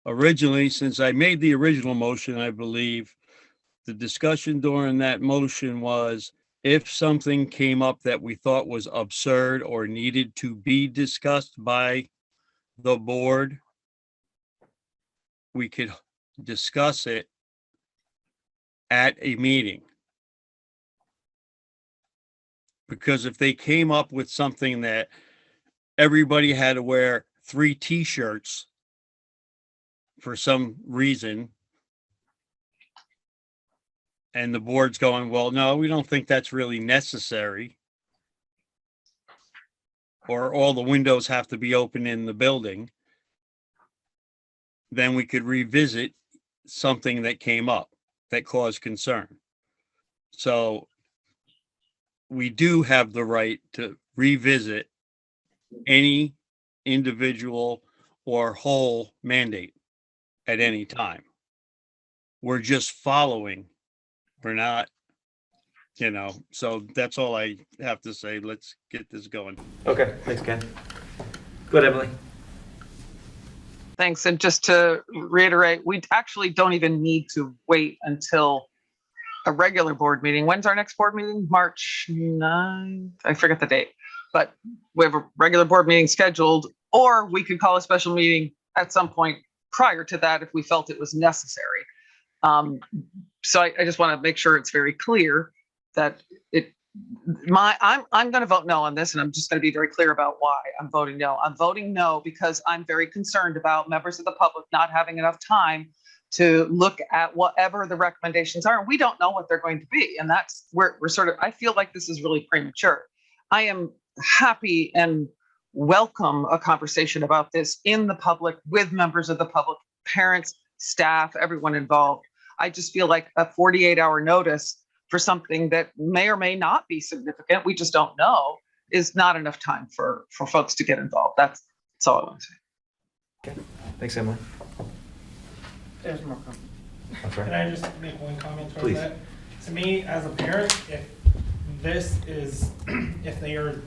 Originally, since I made the original motion, I believe the discussion during that motion was if something came up that we thought was absurd or needed to be discussed by the board, we could discuss it at a meeting. Because if they came up with something that everybody had to wear 3 t-shirts for some reason, and the board's going, well, no, we don't think that's really necessary, or all the windows have to be open in the building, then we could revisit something that came up that caused concern. So we do have the right to revisit any individual or whole mandate at any time. We're just following. We're not, so that's all I have to say. Let's get this going. Okay, thanks, Ken. Go ahead, Emily. Thanks. And just to reiterate, we actually don't even need to wait until a regular board meeting. When's our next board meeting? March 9th? I forget the date, but we have a regular board meeting scheduled, or we could call a special meeting at some point prior to that if we felt it was necessary. So I just want to make sure it's very clear that I'm going to vote no on this, and I'm just going to be very clear about why I'm voting no. I'm voting no because I'm very concerned about members of the public not having enough time to look at whatever the recommendations are. And we don't know what they're going to be. And that's where we're sort of, I feel like this is really premature. I am happy and welcome a conversation about this in the public with members of the public, parents, staff, everyone involved. I just feel like a 48-hour notice for something that may or may not be significant, we just don't know, is not enough time for folks to get involved. That's all I want to say. Okay, thanks, Emily. There's more comments. I'm sorry. Can I just make one comment towards Please. that? To me, as a parent, if this is, if they are,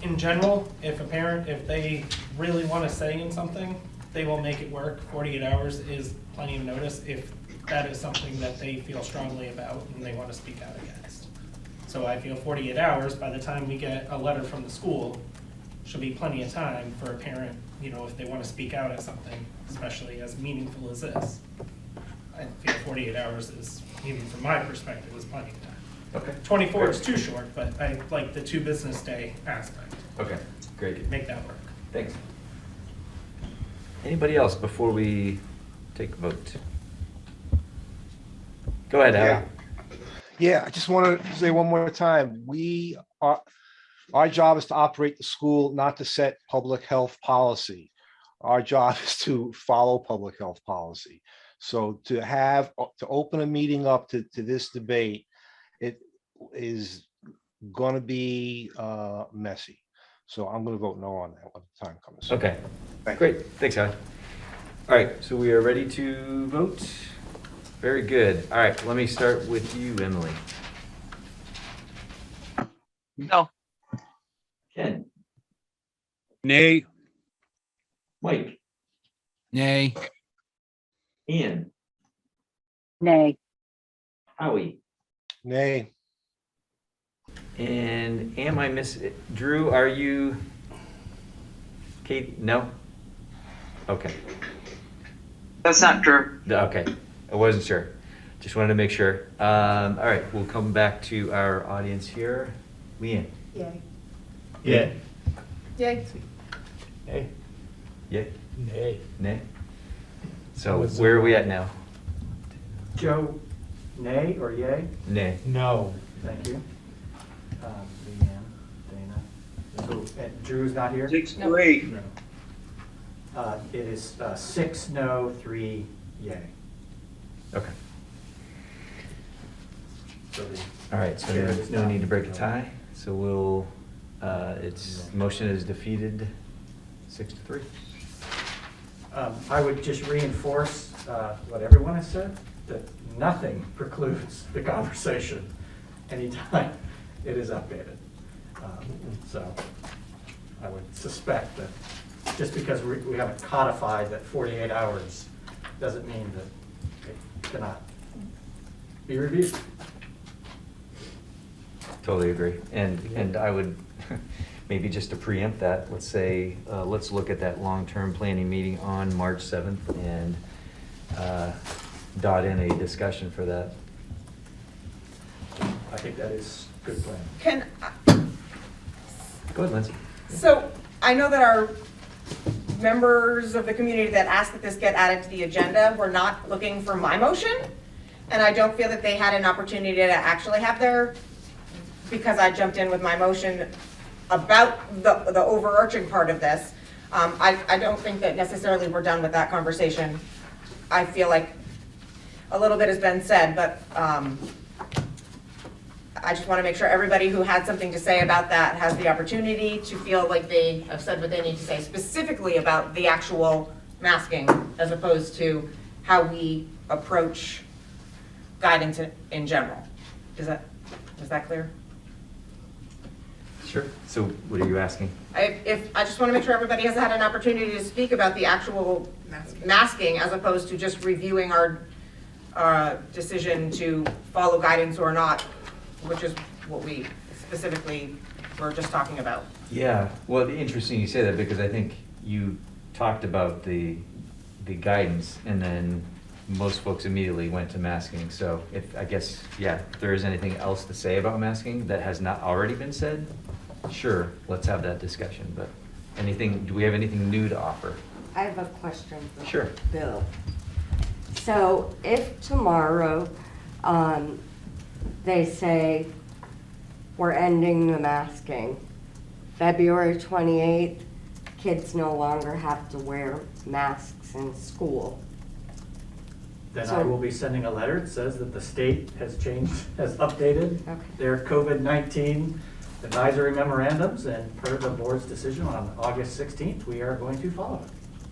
in general, if they really want to say in something, they will make it work. 48 hours is plenty of notice if that is something that they feel strongly about and they want to speak out against. So I feel 48 hours, by the time we get a letter from the school, should be plenty of time for a parent, if they want to speak out at something, especially as meaningful as this. I feel 48 hours is, even from my perspective, is plenty of time. Okay. 24 is too short, but I like the 2 business day aspect. Okay, great. Make that work. Thanks. Anybody else before we take a vote? Go ahead, Howard. Yeah, I just want to say one more time, our job is to operate the school, not to set public health policy. Our job is to follow public health policy. So to open a meeting up to this debate, it is going to be messy. So I'm going to vote no on that when the time comes. Okay, Thank great. Thanks, Howard. All right, so we are ready to vote. Very good. All right, let me start with you, Emily. No. Ken. Nay. Mike. Nay. Ian. Nay. Howie. Nay. And am I missing? Drew, are you? Kate? No? Okay. That's not true. Okay, I wasn't sure. Just wanted to make sure. All right, we'll come back to our audience here. Leanne? Yay. Yeah. Yay. Hey, Yeah? nay. Nay? So where are we at now? Joe, nay or yay? Nay. No. Thank you. Leanne, Dana. So Drew's not here? 6-8. No. It is 6 no, 3 yay. Okay. So the All right, so chair does no not need to break a vote. tie. So we'll, its motion is defeated 6-3. I would just reinforce what everyone has said, that nothing precludes the conversation anytime it is updated. So I would suspect that just because we haven't codified that 48 hours doesn't mean that it cannot be reviewed. Totally agree. And I would, maybe just to preempt that, let's say, let's look at that long-term planning meeting on March 7th and dot in a discussion for that. I think that is a good plan. Can, Go ahead, Lindsay. so I know that our members of the community that asked that this get added to the agenda were not looking for my motion. And I don't feel that they had an opportunity to actually have their, because I jumped in with my motion about the overarching part of this. I don't think that necessarily we're done with that conversation. I feel like a little bit has been said, but I just want to make sure everybody who had something to say about that has the opportunity to feel like they have said what they need to say specifically about the actual masking as opposed to how we approach guidance in general. Is that clear? Sure. So what are you asking? I just want to make sure everybody has had an opportunity to speak about the actual masking as opposed to just reviewing our decision to follow guidance or not, which is what we specifically were just talking about. Yeah, well, interesting you say that because I think you talked about the guidance and then most folks immediately went to masking. So if there is anything else to say about masking that has not already been said, sure, let's have that discussion. But do we have anything new to offer? I have a question for Sure. Bill. So if tomorrow they say we're ending the masking, February 28th, kids no longer have to wear masks in school. Then I will be sending a letter that says that the state has updated Okay. their COVID-19 advisory memorandums, and per the board's decision on August 16th, we are going to follow it.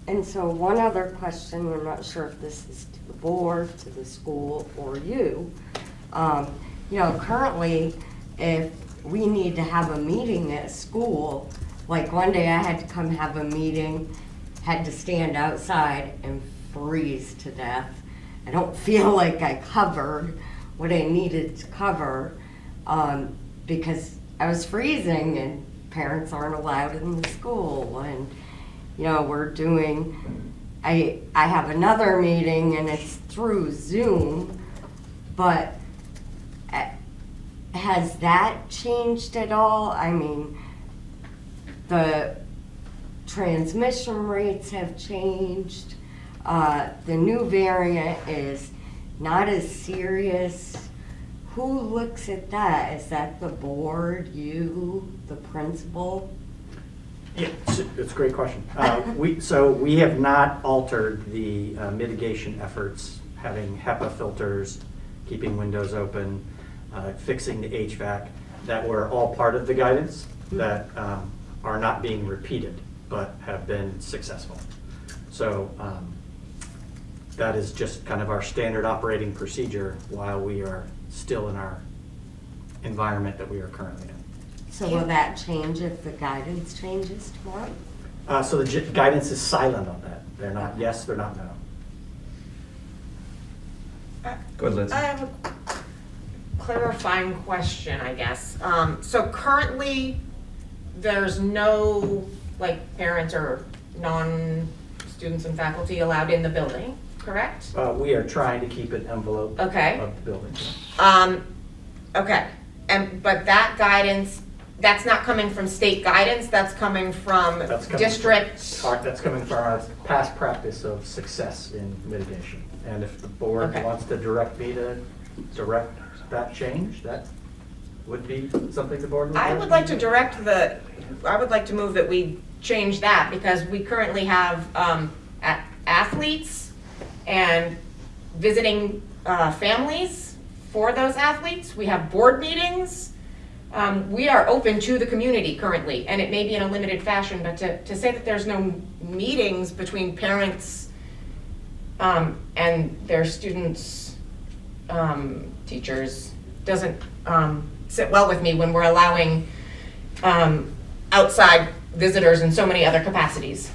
And so one other question, I'm not sure if this is to the board, to the school, or you. Currently, if we need to have a meeting at school, like one day I had to come have a meeting, had to stand outside and freeze to death. I don't feel like I covered what I needed to cover because I was freezing and parents aren't allowed in the school. And, we're doing, I have another meeting and it's through Zoom, but has that changed at all? I mean, the transmission rates have changed. The new variant is not as serious. Who looks at that? Is that the board, you, the principal? Yeah, it's a great question. We have not altered the mitigation efforts, having HEPA filters, keeping windows open, fixing the HVAC, that were all part of the guidance that are not being repeated, but have been successful. So that is just kind of our standard operating procedure while we are still in our environment that we are currently in. So will that change if the guidance changes tomorrow? So the guidance is silent on that. They're not yes, they're not no. Go ahead, Lindsay. I have a clarifying question, I guess. So currently, there's no parents or non-students and faculty allowed in the building, correct? We are trying to keep an envelope of the building. Okay, but that guidance, that's not coming from state guidance, that's coming from district? That's coming from our past practice of success in mitigation. And if the board wants to direct me to direct that change, that would be something the board would I would like to move that we change that because we currently have athletes and visiting families for those athletes. We have board meetings. We are open to the community currently, and it may be in a limited fashion, but to say that there's no meetings between parents and their students, teachers, doesn't sit well with me when we're allowing outside visitors in so many other capacities.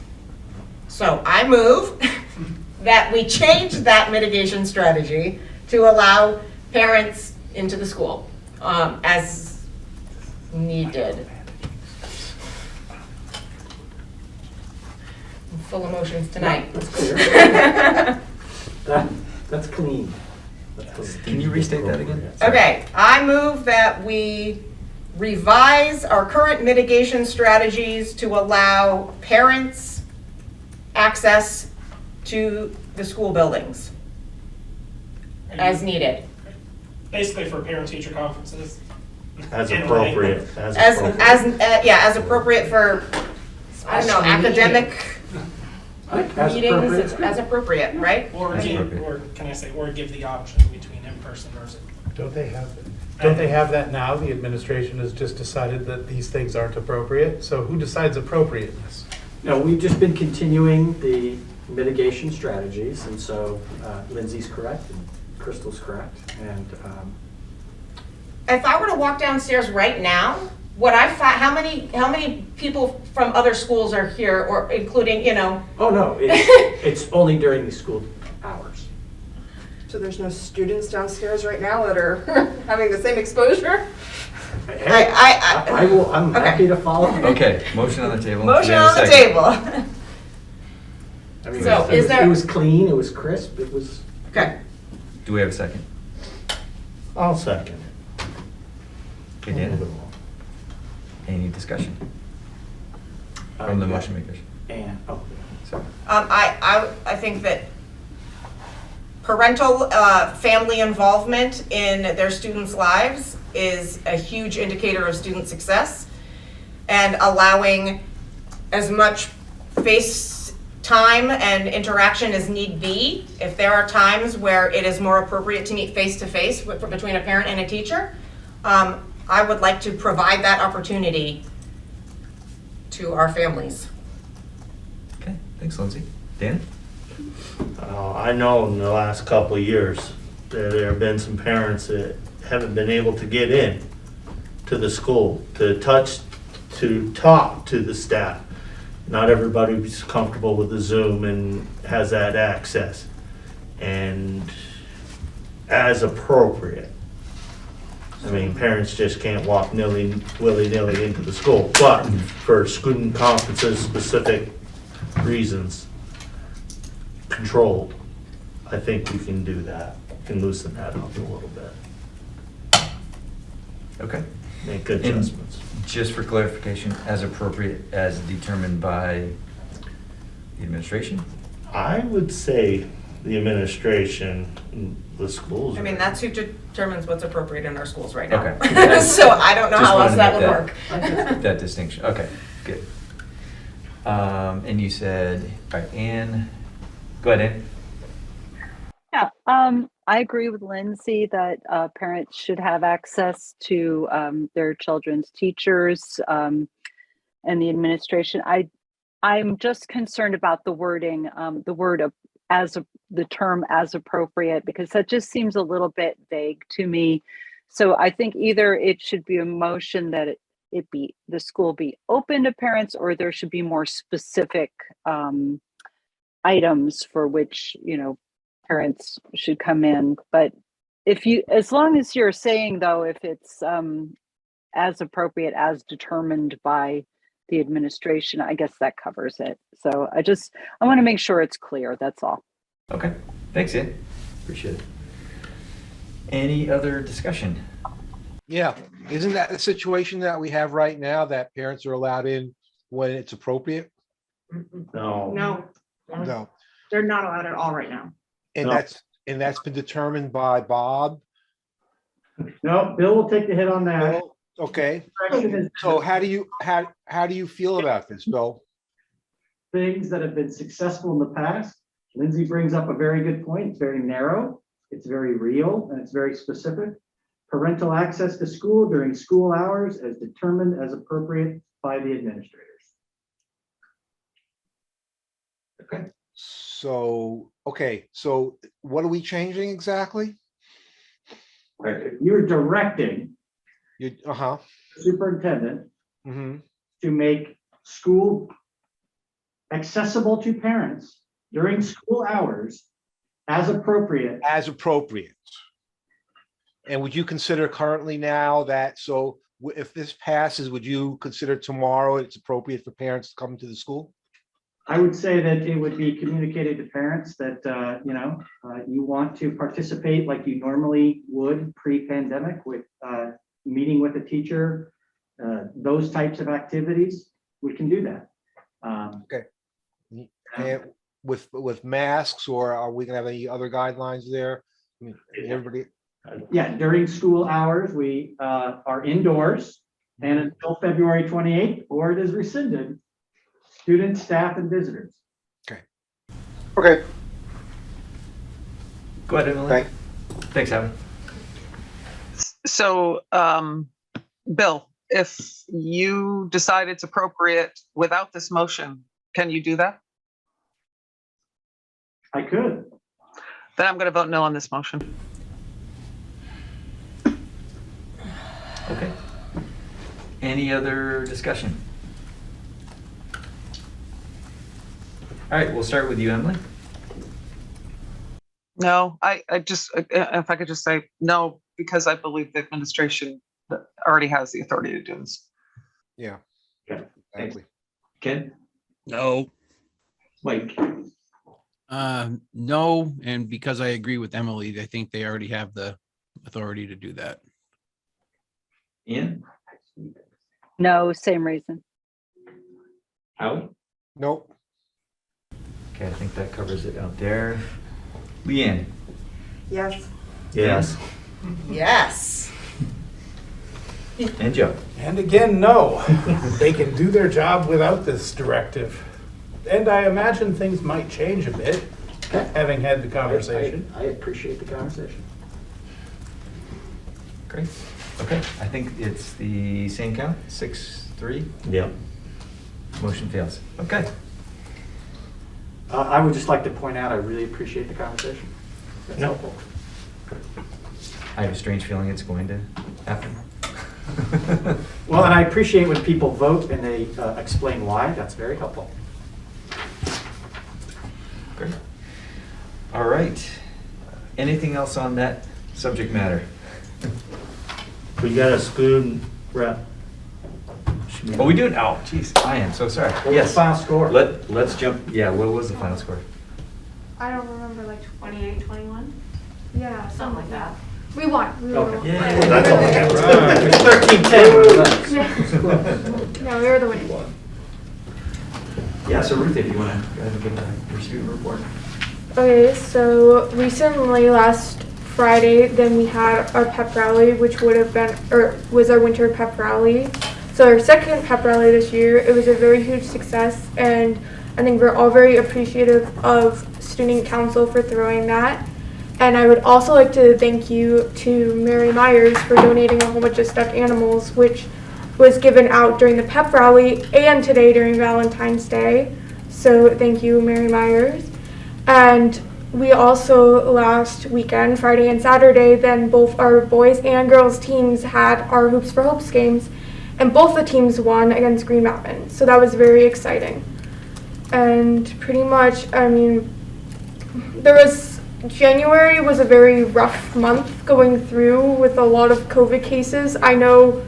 So I move that we change that mitigation strategy to allow parents into the school as needed. I'm full emotions tonight. That's clear. That's clean. Can you restate that again? Okay, I move that we revise our current mitigation strategies to allow parents access to the school buildings as needed. Basically for parent-teacher conferences. As In a appropriate. As appropriate for, I don't know, academic As meetings, appropriate. it's as appropriate, right? Or That's give, appropriate. or can I say, or give the option between in-person versus. Don't they have that now? The administration has just decided that these things aren't appropriate. So who decides appropriateness? No, we've just been continuing the mitigation strategies, and so Lindsay's correct and Crystal's correct. And If I were to walk downstairs right now, would I find, how many people from other schools are here, or including, oh no, it's only during the school hours. So there's no students downstairs right now that are having the same exposure? Hey, I'm okay. happy to follow. Okay, motion on the table. Motion Do we have on a the second? table. I mean, So, is there- it was clean, it was crisp, it was. Okay. Do we have a second? I'll second it. Okay, Dan, any discussion from the motion makers? And, Sorry. I think that parental family involvement in their students' lives is a huge indicator of student success, and allowing as much face time and interaction as need be. If there are times where it is more appropriate to meet face to face between a parent and a teacher, I would like to provide that opportunity to our families. Okay, thanks, Lindsay. Dan? I know in the last couple of years that there have been some parents that haven't been able to get in to the school, to talk to the staff. Not everybody's comfortable with the Zoom and has that access. And as appropriate. I mean, parents just can't walk willy-nilly into the school, but for student conferences, specific reasons, controlled, I think we can do that, can loosen that up a little bit, Okay. make adjustments. Just for clarification, as appropriate as determined by the administration? I would say the administration, the schools. I mean, that's who determines what's appropriate in our schools right now. Okay. So I don't know Just how wanted else to that make would work. That distinction, okay, good. And you said, all right, Ann, go ahead, Ann. Yeah, I agree with Lindsay that parents should have access to their children's teachers and the administration. I'm just concerned about the wording, the term as appropriate, because that just seems a little bit vague to me. So I think either it should be a motion that the school be open to parents, or there should be more specific items for which, parents should come in. But as long as you're saying though, if it's as appropriate as determined by the administration, I guess that covers it. So I want to make sure it's clear, that's all. Okay, thanks, Ann, appreciate it. Any other discussion? Yeah, isn't that the situation that we have right now, that parents are allowed in when it's appropriate? No. No, They're not allowed at all right now. and No. that's been determined by Bob. No, Bill will take the hit on that. Bill? Okay, so how do you feel about this, Bill? things that have been successful in the past. Lindsay brings up a very good point. It's very narrow, it's very real, and it's very specific. Parental access to school during school hours as determined as appropriate by the administrators. Okay. So, okay, so what are we changing exactly? You're directing You, the superintendent mhm. to make school accessible to parents during school hours as appropriate. As appropriate. And would you consider currently now that, so if this passes, would you consider tomorrow it's appropriate for parents to come to the school? I would say that it would be communicated to parents that, you want to participate like you normally would pre-pandemic with meeting with a teacher, those types of activities, we can do that. Okay. And with masks, or are we gonna have any other guidelines there? I mean, everybody, Yeah, during school hours, we are indoors, and until February 28th, or it is rescinded, students, staff, and visitors. okay. Go ahead, Emily. Thanks, Evan. So, Bill, if you decide it's appropriate without this motion, can you do that? I could. Then I'm going to vote no on this motion. Okay. Any other discussion? All right, we'll start with you, Emily. No, I just, if I could just say no, because I believe the administration already has the authority to do this. Yeah. Okay. Exactly. Ken? No. Mike? No, and because I agree with Emily, I think they already have the authority to do that. Ian? No, same reason. Howie? Nope. Okay, I think that covers it out there. Leanne? Yes. Yes. Yes. And Joe? And again, no. They can do their job without this directive. And I imagine things might change a bit, having had the conversation. I appreciate the conversation. Great. Okay, I think it's the same count, 6-3. Yep. Motion fails. Okay. I would just like to point out, I really appreciate the conversation. That's Yep. helpful. I have a strange feeling it's going to happen. Well, and I appreciate when people vote and they explain why. That's very helpful. Great. All right. Anything else on that subject matter? We got a student rep. Oh, we do? Oh, geez, I am so sorry. What was Yes. the final score? Let's jump. Yeah, what was the final score? I don't remember, like 28, 21? Yeah, Something like that. We won. We were Okay. Yeah, that's all that It's 13-10. No, we were the winning. Yeah, so Ruth, if you want to go ahead and give your student report. Okay, so recently, last Friday, then we had our pep rally, which would have been, or was our winter pep rally. So our second pep rally this year. It was a very huge success, and I think we're all very appreciative of student council for throwing that. And I would also like to thank you to Mary Myers for donating a whole bunch of stuffed animals, which was given out during the pep rally and today during Valentine's Day. So thank you, Mary Myers. And we also last weekend, Friday and Saturday, then both our boys and girls teams had our Hoops for Hopes games, and both the teams won against Green Mountain. So that was very exciting. And pretty much, I mean, January was a very rough month going through with a lot of COVID cases. I know,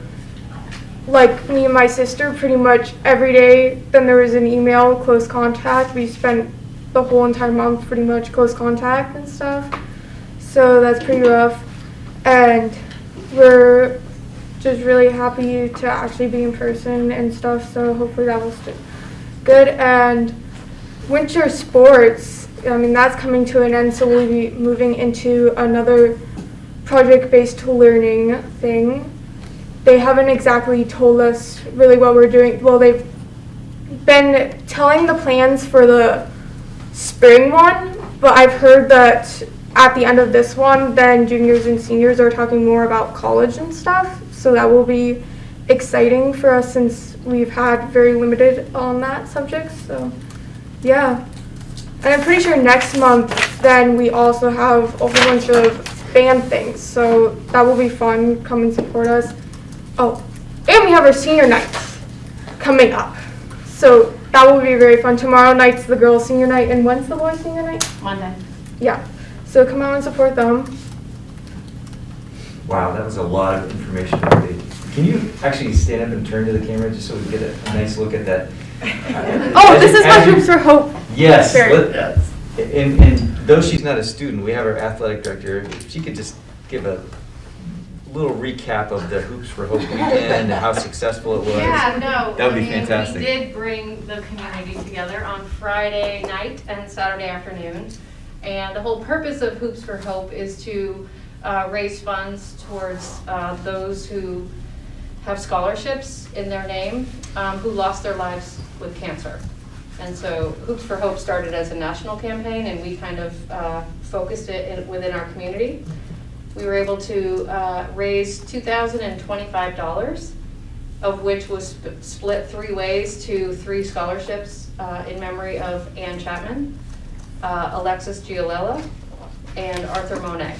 like me and my sister, pretty much every day, then there was an email, close contact. We spent the whole entire month pretty much close contact and stuff. So that's pretty rough. And we're just really happy to actually be in person and stuff. So hopefully that will stay good. And winter sports, I mean, that's coming to an end. So we'll be moving into another project-based learning thing. They haven't exactly told us really what we're doing. Well, they've been telling the plans for the spring one, but I've heard that at the end of this one, then juniors and seniors are talking more about college and stuff. So that will be exciting for us since we've had very limited on that subject. So yeah. And I'm pretty sure next month, then we also have a whole bunch of band things. So that will be fun. Come and support us. Oh, and we have our senior night coming up. So that will be very fun. Tomorrow night's the girls' senior night, and when's the boys' senior night? Monday. Yeah. So come out and support them. Wow, that was a lot of information. Can you actually stand up and turn to the camera just so we get a nice look at that? Oh, this is my Hoops for Hope. Yes. Yes. And though she's not a student, we have our athletic director. If she could just give a little recap of the Hoops for Hope weekend and how successful it was. Yeah, no. That would be fantastic. We did bring the community together on Friday night and Saturday afternoon. And the whole purpose of Hoops for Hope is to raise funds towards those who have scholarships in their name who lost their lives with cancer. And so Hoops for Hope started as a national campaign, and we kind of focused it within our community. We were able to raise $2,025, of which was split 3 ways to 3 scholarships in memory of Ann Chapman, Alexis Giolella, and Arthur Monet.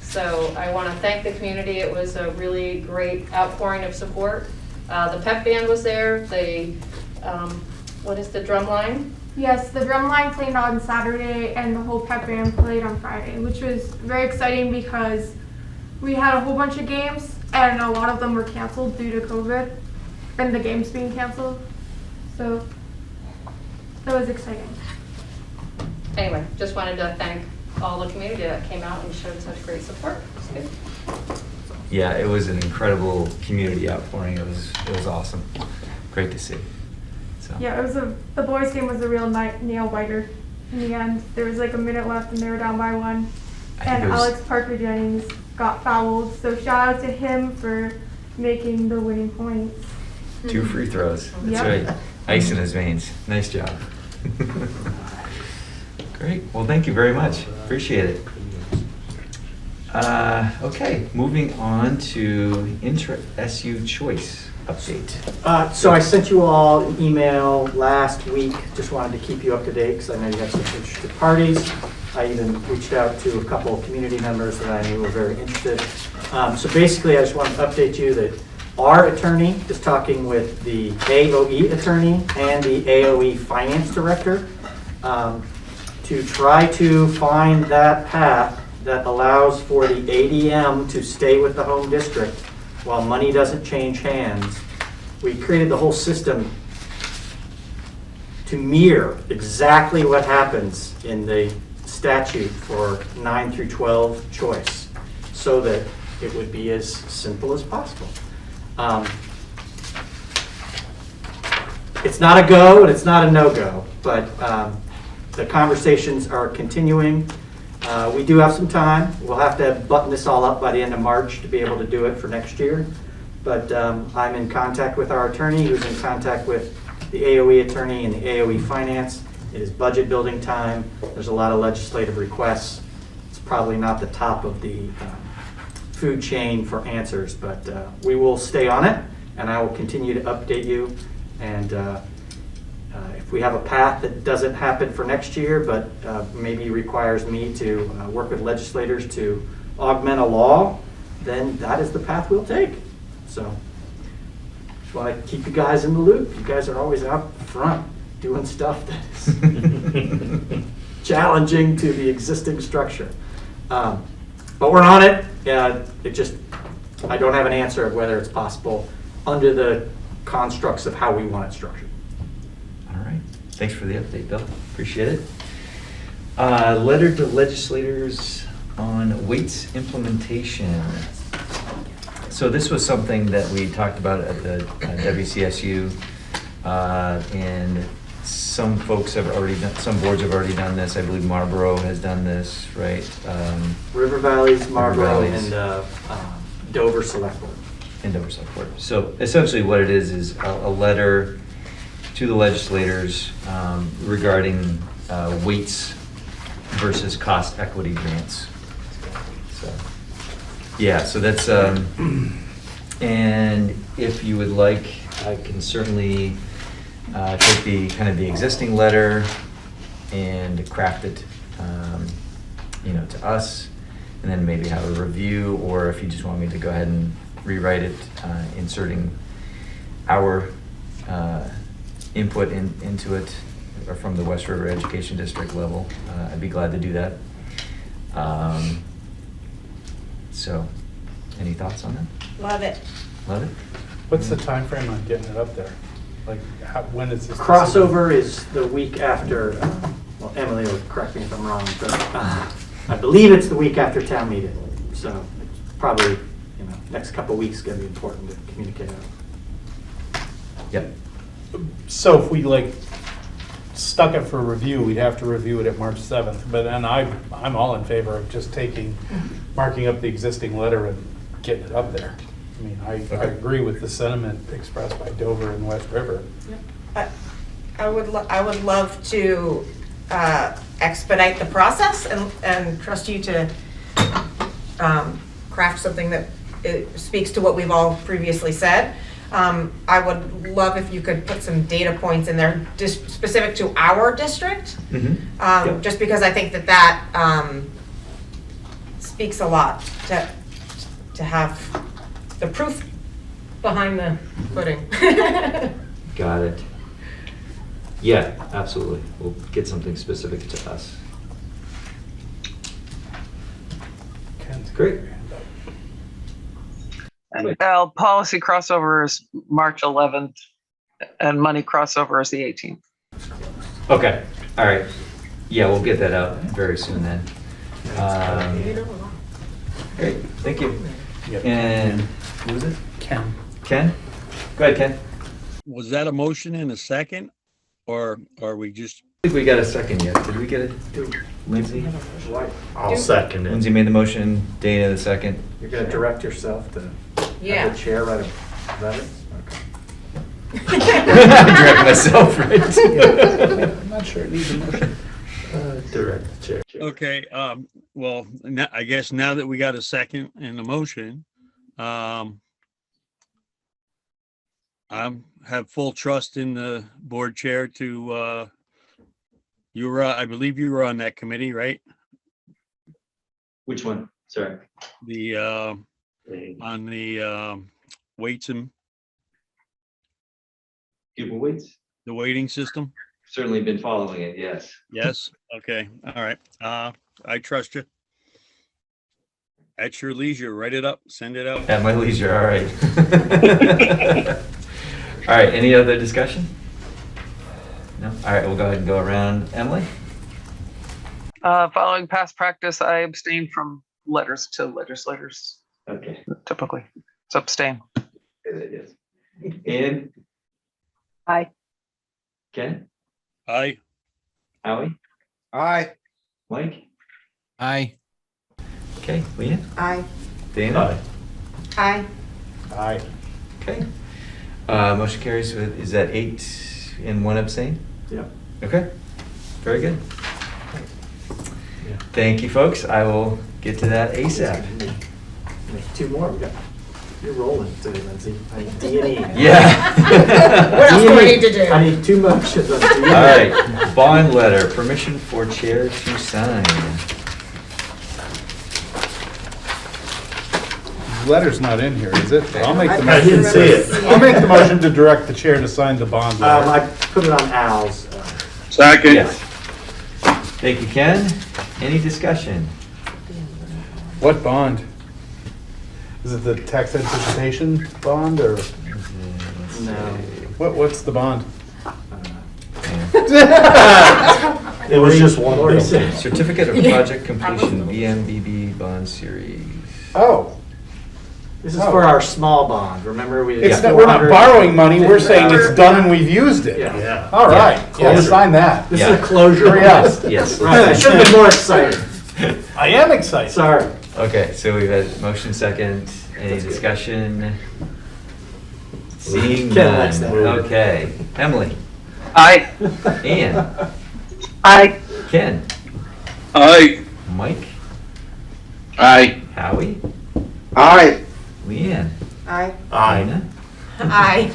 So I want to thank the community. It was a really great outpouring of support. The pep band was there. The what is the drum line? Yes, the drum line played on Saturday and the whole pep band played on Friday, which was very exciting because we had a whole bunch of games and a lot of them were canceled due to COVID and the games being canceled. So that was exciting. Anyway, just wanted to thank all the community that came out and showed such great support. It was good. Yeah, it was an incredible community outpouring. It was awesome. Great to see. So. Yeah, the boys' game was a real nail biter. In the end, there was like a minute left and they were down by 1. And Alex Parker Jennings got fouled. So shout out to him for making the winning points. 2 free throws. That's Yep. right. Ice in his veins. Nice job. Great. Well, thank you very much. Appreciate it. Okay, moving on to IntraSU choice update. So I sent you all an email last week. Just wanted to keep you up to date because I know you have some interested parties. I even reached out to a couple of community members that I knew were very interested. So basically, I just want to update you that our attorney is talking with the AOE attorney and the AOE finance director to try to find that path that allows for the ADM to stay with the home district while money doesn't change hands. We created the whole system to mirror exactly what happens in the statute for 9 through 12 choice so that it would be as simple as possible. It's not a go and it's not a no-go, but the conversations are continuing. We do have some time. We'll have to button this all up by the end of March to be able to do it for next year. But I'm in contact with our attorney, who's in contact with the AOE attorney and the AOE finance. It is budget building time. There's a lot of legislative requests. It's probably not the top of the food chain for answers, but we will stay on it, and I will continue to update you. And if we have a path that doesn't happen for next year, but maybe requires me to work with legislators to augment a law, then that is the path we'll take. So just want to keep you guys in the loop. You guys are always out front doing stuff that is challenging to the existing structure. But we're on it. I don't have an answer of whether it's possible under the constructs of how we want it structured. All right. Thanks for the update, Bill. Appreciate it. Letter to legislators on weights implementation. So this was something that we talked about at the WCSU, and some folks have already done, some boards have already done this. I believe Marlboro has done this, right? River Valley's, Marlboro, Valley's. and Dover Select Board. And Dover Select Board. So essentially what it is a letter to the legislators regarding weights versus cost equity grants. So, yeah, so that's, and if you would like, I can certainly take the kind of the existing letter and craft it, to us, and then maybe have a review, or if you just want me to go ahead and rewrite it, inserting our input into it, or from the West River Education District level, I'd be glad to do that. So, any thoughts on that? Love it. Love it? What's the time frame on getting it up there? Like, when is this? Crossover is the week after, well, Emily will correct me if I'm wrong, but I believe it's the week after town meeting. So it's probably, next couple of weeks going to be important to communicate out. Yep. So if we stuck it for review, we'd have to review it at March 7th. But then I'm all in favor of just marking up the existing letter and getting it up there. I mean, I agree with the sentiment expressed by Dover and West River. I would love to expedite the process and trust you to craft something that speaks to what we've all previously said. I would love if you could put some data points in there specific to our district, just because I think that speaks a lot to have the proof behind the pudding. Got it. Yeah, absolutely. We'll get something specific to us. Great. And policy crossover is March 11th, and money crossover is the 18th. Okay, all right. Yeah, we'll get that out very soon then. Great, thank you. Yep. And who was it? Ken. Ken? Go ahead, Ken. Was that a motion in a second? Or are we just? I think we got a second yet. Did we get it? Lindsay? I'll second it. Lindsay made the motion, Dana the second. You're going to direct yourself to have the chair write a letter? Direct myself, right? I'm not sure it needs a motion. Direct the chair. Okay, well, I guess now that we got a second and a motion, I have full trust in the board chair to, I believe you were on that committee, right? Which one? Sorry. The, on the weights and Pupil weights? the weighting system? Certainly been following it, yes. Yes, okay, all right. I trust you. At your leisure, write it up, send it out. At my leisure, all right. All right, any other discussion? No? All right, we'll go ahead and go around. Emily? Following past practice, I abstain from letters to legislators. Okay. Typically, it's abstain. Yes. Ian? Aye. Ken? Aye. Howie? Aye. Mike? Aye. Okay, Leanne? Aye. Dana? Aye. Aye. Okay. Motion carries with, is that 8 and 1 abstain? Yep. Okay, very good. Yeah. Thank you, folks. I will get to that ASAP. Make 2 more. You're rolling today, Lindsay. I need D&E. Yeah. What else do I need to do? I need 2 motions on D&E. All right, bond letter, permission for chair to sign. Letter's not in here, is it? I'll make the I didn't see it. I'll make the motion to direct the chair to sign the bond letter. I put it on Al's. Second. Yes. Thank you, Ken. Any discussion? What bond? Is it the tax anticipation bond or No. what's the bond? It was just one bill. Certificate of Project Completion, VMBB Bond Series. Oh, This is for our small bond. Remember we. it's not, we're not borrowing money, we're saying it's done and we've used it. Yeah. All right, Yeah. yeah, sign that. This Yeah. is a closure. Hurry up. Yes. Right, I should have been more excited. I am excited. Sorry. Okay, so we've had motion second. Any discussion? Seeing Ken likes none. that. Okay. Emily? Aye. Ann, Aye. Ken, Aye. Mike, Aye. Howie, Aye. Leanne, Aye. Dana. Aye.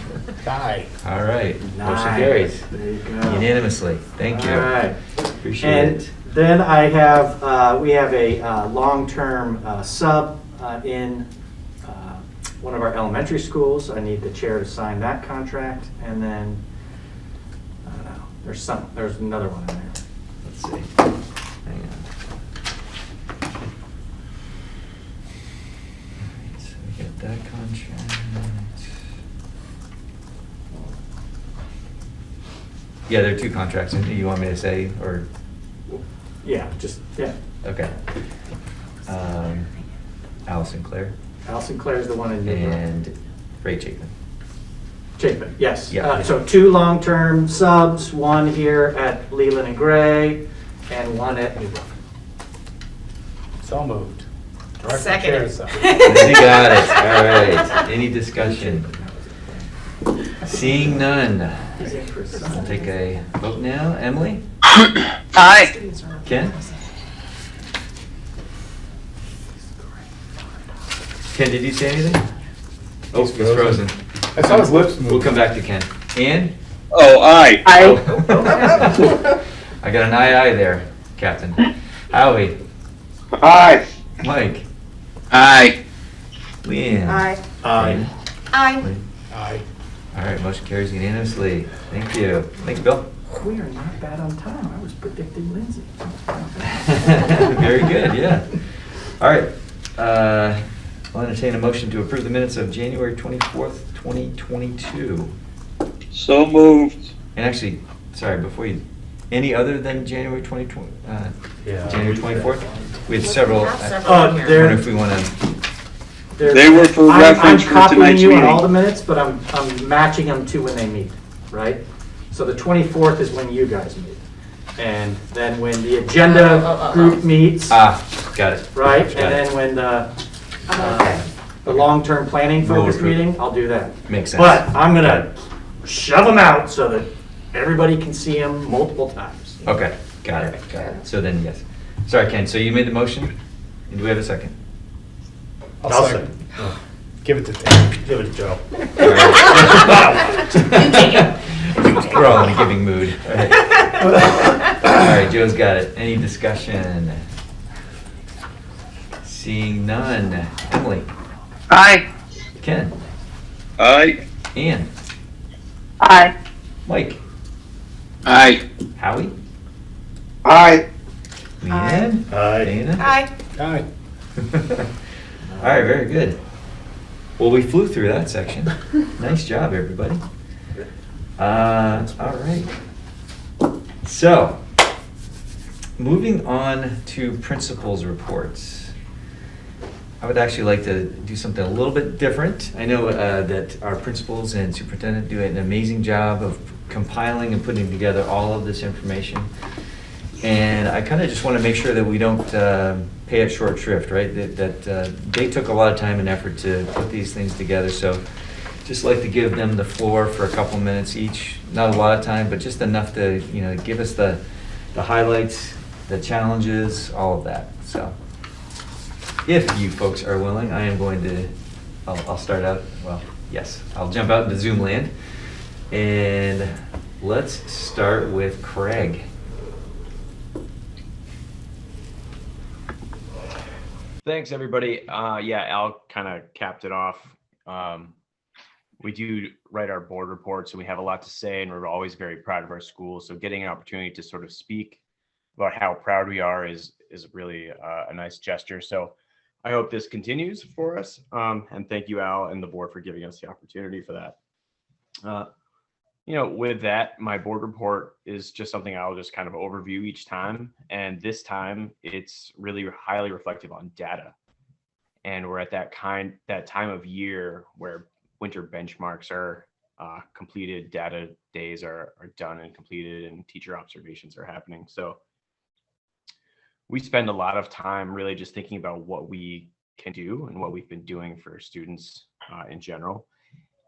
Aye. All right, motion Nice. carries There you go. unanimously. Thank you. All right. Appreciate And it. then I have, we have a long-term sub in one of our elementary schools. I need the chair to sign that contract, and then, I don't know, there's another one in there. Let's see. Hang on. All right, so we got that contract. Yeah, there are two contracts. You want me to say, or? Yeah, yeah. Okay. Allison Claire Allison Claire's the one in Newborough. and Ray Chapin. Chapin, yes. Yeah. So 2 long-term subs, one here at Leland and Gray, and one at Newbrook. So moved. Direct the Second. chair, so. You got it. All right. Any discussion? Seeing none. We'll take a vote now. Emily? Aye. Ken? Ken, did you say anything? Oh, he's frozen. I saw his lips move. We'll come back to Ken. Ann? Oh, aye. I got an aye there, Captain. Howie? Aye. Mike? Aye. Leanne? Aye. Aye. Aye. Aye. All right, motion carries unanimously. Thank you. Thanks, Bill. We are not bad on time. I was predicting Lindsay. Very good, yeah. All right. I'll entertain a motion to approve the minutes of January 24th, 2022. So moved. And actually, sorry, before you, any other than January 2020, Yeah. January 24th? We had several. We have I several in here. wonder if we want to, They were for reference for I'm copying tonight's you on meeting. all the minutes, but I'm matching them to when they meet, right? So the 24th is when you guys meet. And then when the agenda group meets, got it. right? Got And it. then when the long-term planning We'll focus approve. meeting, I'll do that. Makes sense. But I'm gonna shove them out so that everybody can see them multiple times. Okay, got it. So then, yes. Sorry, Ken, so you made the motion? And do we have a second? I'll second. Give it to Dave. Give it to Joe. All right. We're all in a giving mood. All right. All right, Joe's got it. Any discussion? Seeing none. Emily? Aye. Ken? Aye. Ann? Aye. Mike? Aye. Howie? Aye. Leanne? Aye. Dana? Aye. Aye. All right, very good. Well, we flew through that section. Nice job, everybody. All right. So, moving on to principals' reports. I would actually like to do something a little bit different. I know that our principals and superintendent do an amazing job of compiling and putting together all of this information. And I kind of just want to make sure that we don't pay it short shrift, right? That they took a lot of time and effort to put these things together. So just like to give them the floor for a couple minutes each. Not a lot of time, but just enough to, give us the highlights, the challenges, all of that. So if you folks are willing, I am going to, I'll start out, well, yes, I'll jump out into Zoom land. And let's start with Craig. Thanks, everybody. Yeah, Al kind of capped it off. We do write our board reports, and we have a lot to say, and we're always very proud of our school. So getting an opportunity to sort of speak about how proud we are is really a nice gesture. So I hope this continues for us. And thank you, Al, and the board for giving us the opportunity for that. With that, my board report is just something I'll just kind of overview each time. And this time it's really highly reflective on data. And we're at that time of year where winter benchmarks are completed, data days are done and completed, and teacher observations are happening. So we spend a lot of time really just thinking about what we can do and what we've been doing for students in general.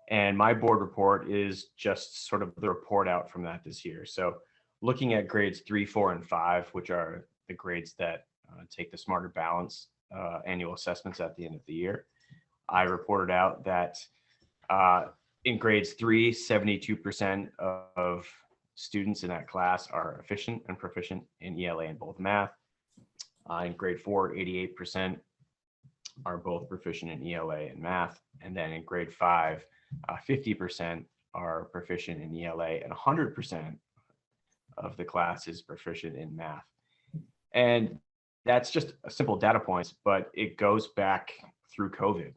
And my board report is just sort of the report out from that this year. So looking at grades 3, 4, and 5, which are the grades that take the Smarter Balance annual assessments at the end of the year, I reported out that in grades 3, 72% of students in that class are efficient and proficient in ELA and both math. In grade 4, 88% are both proficient in ELA and math. And then in grade 5, 50% are proficient in ELA and 100% of the class is proficient in math. And that's just a simple data points, but it goes back through COVID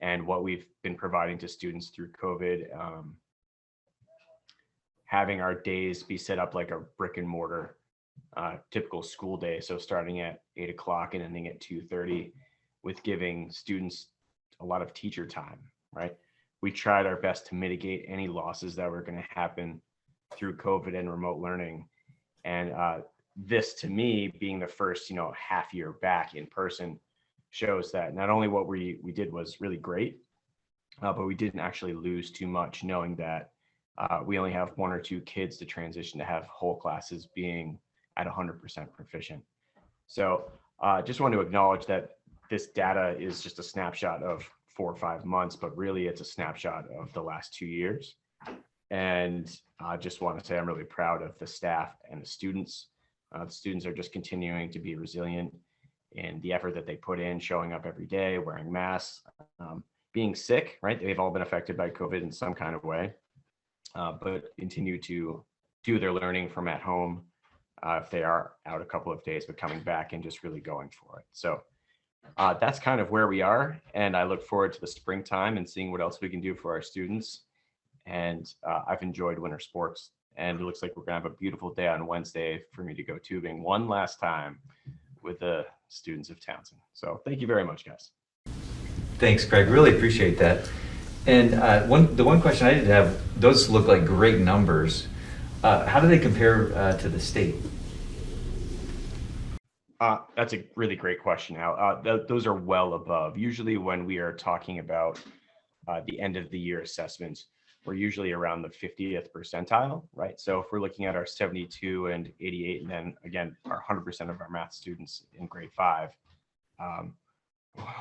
and what we've been providing to students through COVID, having our days be set up like a brick and mortar typical school day. So starting at 8 o'clock and ending at 2:30, with giving students a lot of teacher time, right? We tried our best to mitigate any losses that were going to happen through COVID and remote learning. And this, to me, being the first, half year back in person, shows that not only what we did was really great, but we didn't actually lose too much, knowing that we only have 1 or 2 kids to transition to have whole classes being at 100% proficient. So just want to acknowledge that this data is just a snapshot of 4 or 5 months, but really it's a snapshot of the last 2 years. And I just want to say I'm really proud of the staff and the students. The students are just continuing to be resilient in the effort that they put in, showing up every day, wearing masks, being sick, right? They've all been affected by COVID in some kind of way, but continue to do their learning from at home if they are out a couple of days, but coming back and just really going for it. So that's kind of where we are. And I look forward to the springtime and seeing what else we can do for our students. And I've enjoyed winter sports, and it looks like we're gonna have a beautiful day on Wednesday for me to go tubing one last time with the students of Townsend. So thank you very much, guys. Thanks, Craig. Really appreciate that. And the one question I did have, those look like great numbers. How do they compare to the state? That's a really great question, Al. Those are well above. Usually when we are talking about the end of the year assessments, we're usually around the 50th percentile, right? So if we're looking at our 72 and 88, and then again, our 100% of our math students in grade 5,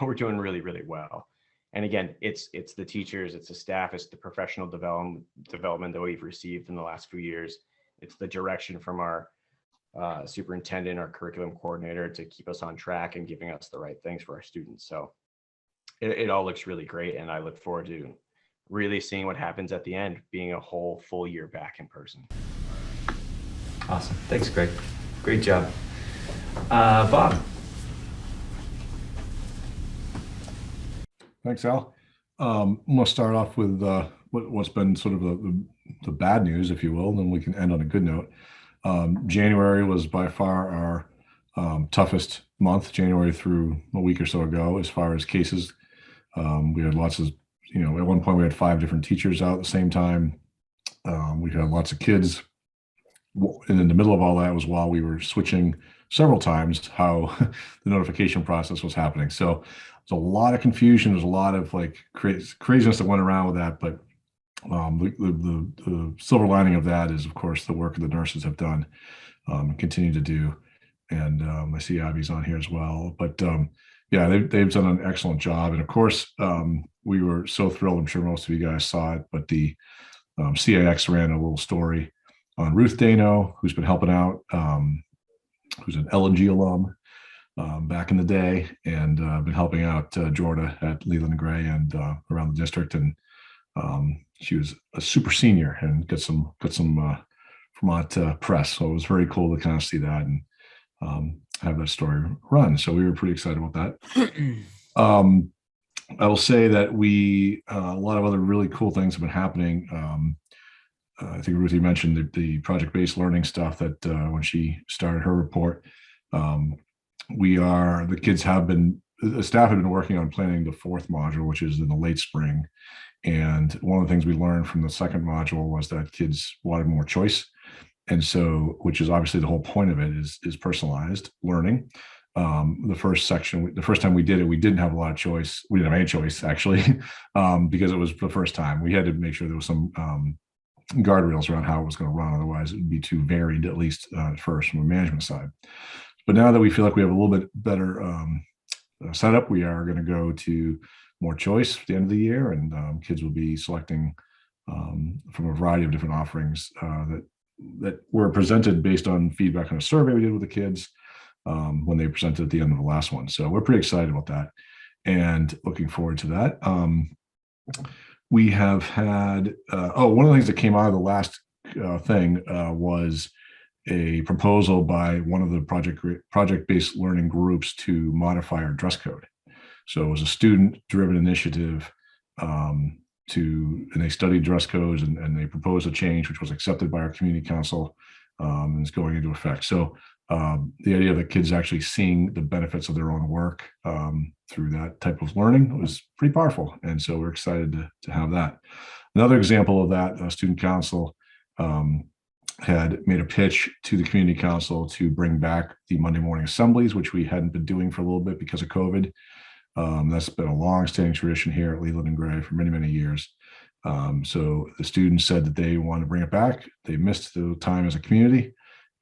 we're doing really, really well. And again, it's the teachers, it's the staff, it's the professional development that we've received in the last few years. It's the direction from our superintendent, our curriculum coordinator, to keep us on track and giving us the right things for our students. So it all looks really great, and I look forward to really seeing what happens at the end, being a whole full year back in person. Awesome. Thanks, Greg. Great job. Bob. Thanks, Al. I'm going to start off with what's been sort of the bad news, if you will, and then we can end on a good note. January was by far our toughest month, January through a week or so ago, as far as cases. We had lots of, at one point we had 5 different teachers out at the same time. We had lots of kids. And in the middle of all that was while we were switching several times how the notification process was happening. So there's a lot of confusion. There's a lot of craziness that went around with that. But the silver lining of that is, of course, the work the nurses have done and continue to do. And I see Abby's on here as well. But yeah, they've done an excellent job. And of course, we were so thrilled. I'm sure most of you guys saw it, but the CIX ran a little story on Ruth Dano, who's been helping out, who's an LNG alum back in the day, and been helping out Jordan at Leland and Gray and around the district. And she was a super senior and got some Vermont press. So it was very cool to kind of see that and have that story run. So we were pretty excited about that. I will say that a lot of other really cool things have been happening. I think Ruthie mentioned the project-based learning stuff that when she started her report, the staff had been working on planning the 4th module, which is in the late spring. And one of the things we learned from the 2nd module was that kids wanted more choice. And so, which is obviously the whole point of it, is personalized learning. the first section, the first time we did it, we didn't have a lot of choice. We didn't have any choice actually, because it was the first time. We had to make sure there was some guardrails around how it was going to run. Otherwise, it would be too varied, at least at first from a management side. But now that we feel like we have a little bit better setup, we are going to go to more choice at the end of the year, and kids will be selecting from a variety of different offerings that were presented based on feedback on a survey we did with the kids when they presented at the end of the last one. So we're pretty excited about that and looking forward to that. We have had, one of the things that came out of the last thing was a proposal by one of the project-based learning groups to modify our dress code. So it was a student-driven initiative and they studied dress codes and they proposed a change, which was accepted by our community council and is going into effect. So the idea that kids actually seeing the benefits of their own work through that type of learning was pretty powerful. And so we're excited to have that. Another example of that, student council had made a pitch to the community council to bring back the Monday morning assemblies, which we hadn't been doing for a little bit because of COVID. That's been a long-standing tradition here at Leland and Gray for many, many years. So the students said that they want to bring it back. They missed the time as a community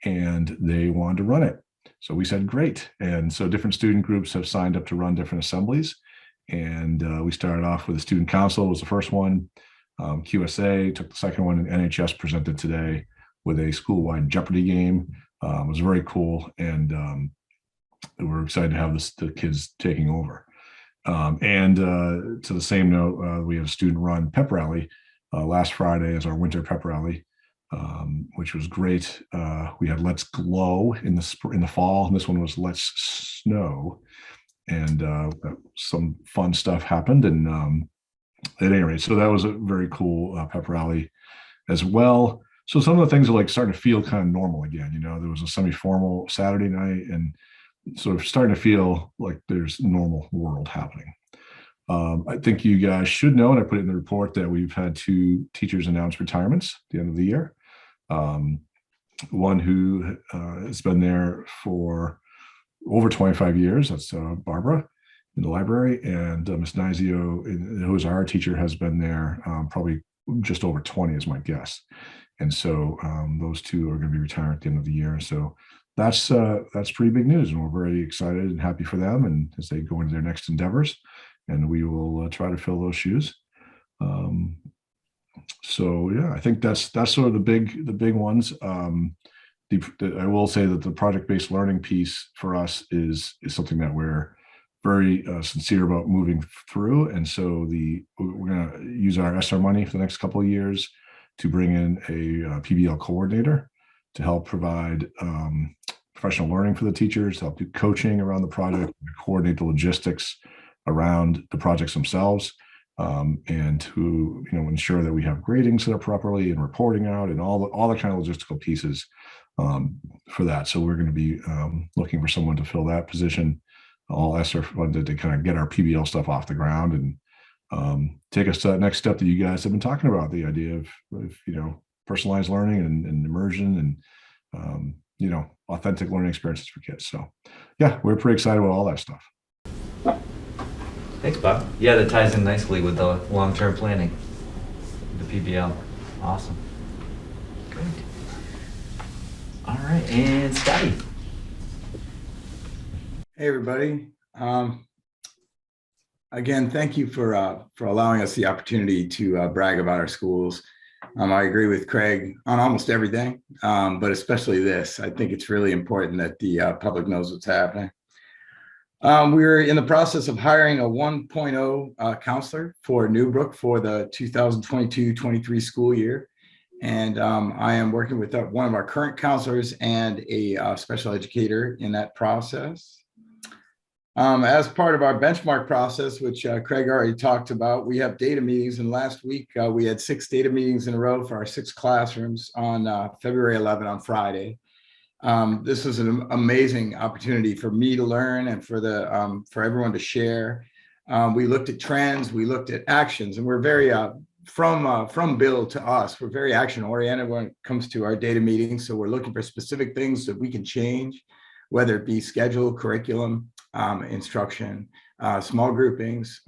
and they wanted to run it. So we said, great. And so different student groups have signed up to run different assemblies. And we started off with the student council was the first one. QSA took the second one, and NHS presented today with a school-wide Jeopardy game. It was very cool. And we're excited to have the kids taking over. To the same note, we have a student-run Pep Rally last Friday as our winter Pep Rally, which was great. We had Let's Glow in the fall, and this one was Let's Snow, and some fun stuff happened. And at any rate, so that was a very cool Pep Rally as well. So some of the things are like starting to feel kind of normal again. You know, there was a semi-formal Saturday night, and sort of starting to feel like there's normal world happening. I think you guys should know, and I put it in the report, that we've had 2 teachers announce retirements at the end of the year. One who has been there for over 25 years, that's Barbara in the library, and Miss Nizio, who is our teacher, has been there probably just over 20 is my guess. And so those 2 are going to be retiring at the end of the year. So that's pretty big news, and we're very excited and happy for them, and as they go into their next endeavors, and we will try to fill those shoes. So yeah, I think that's sort of the big ones. I will say that the project-based learning piece for us is something that we're very sincere about moving through, and so we're going to use our ESSER money for the next couple of years to bring in a PBL coordinator to help provide professional learning for the teachers, to help do coaching around the project, coordinate the logistics around the projects themselves, and to ensure that we have grading set up properly and reporting out and all the kind of logistical pieces for that. So we're going to be looking for someone to fill that position, all ESSER funded, to kind of get our PBL stuff off the ground and take us to that next step that you guys have been talking about, the idea of personalized learning and immersion and authentic learning experiences for kids. So yeah, we're pretty excited about all that stuff. Thanks, Bob. Yeah, that ties in nicely with the long-term planning, the PBL. Awesome. Great. All right, and Scotty. Hey, everybody. Again, thank you for allowing us the opportunity to brag about our schools. I agree with Craig on almost everything, but especially this. I think it's really important that the public knows what's happening. We're in the process of hiring a 1.0 counselor for Newbrook for the 2022-23 school year. And I am working with one of our current counselors and a special educator in that process. As part of our benchmark process, which Craig already talked about, we have data meetings. And last week, we had 6 data meetings in a row for our 6 classrooms on February 11 on Friday. This was an amazing opportunity for me to learn and for everyone to share. We looked at trends, we looked at actions, and we're very, from Bill to us, we're very action oriented when it comes to our data meetings. So we're looking for specific things that we can change. whether it be schedule, curriculum, instruction, small groupings,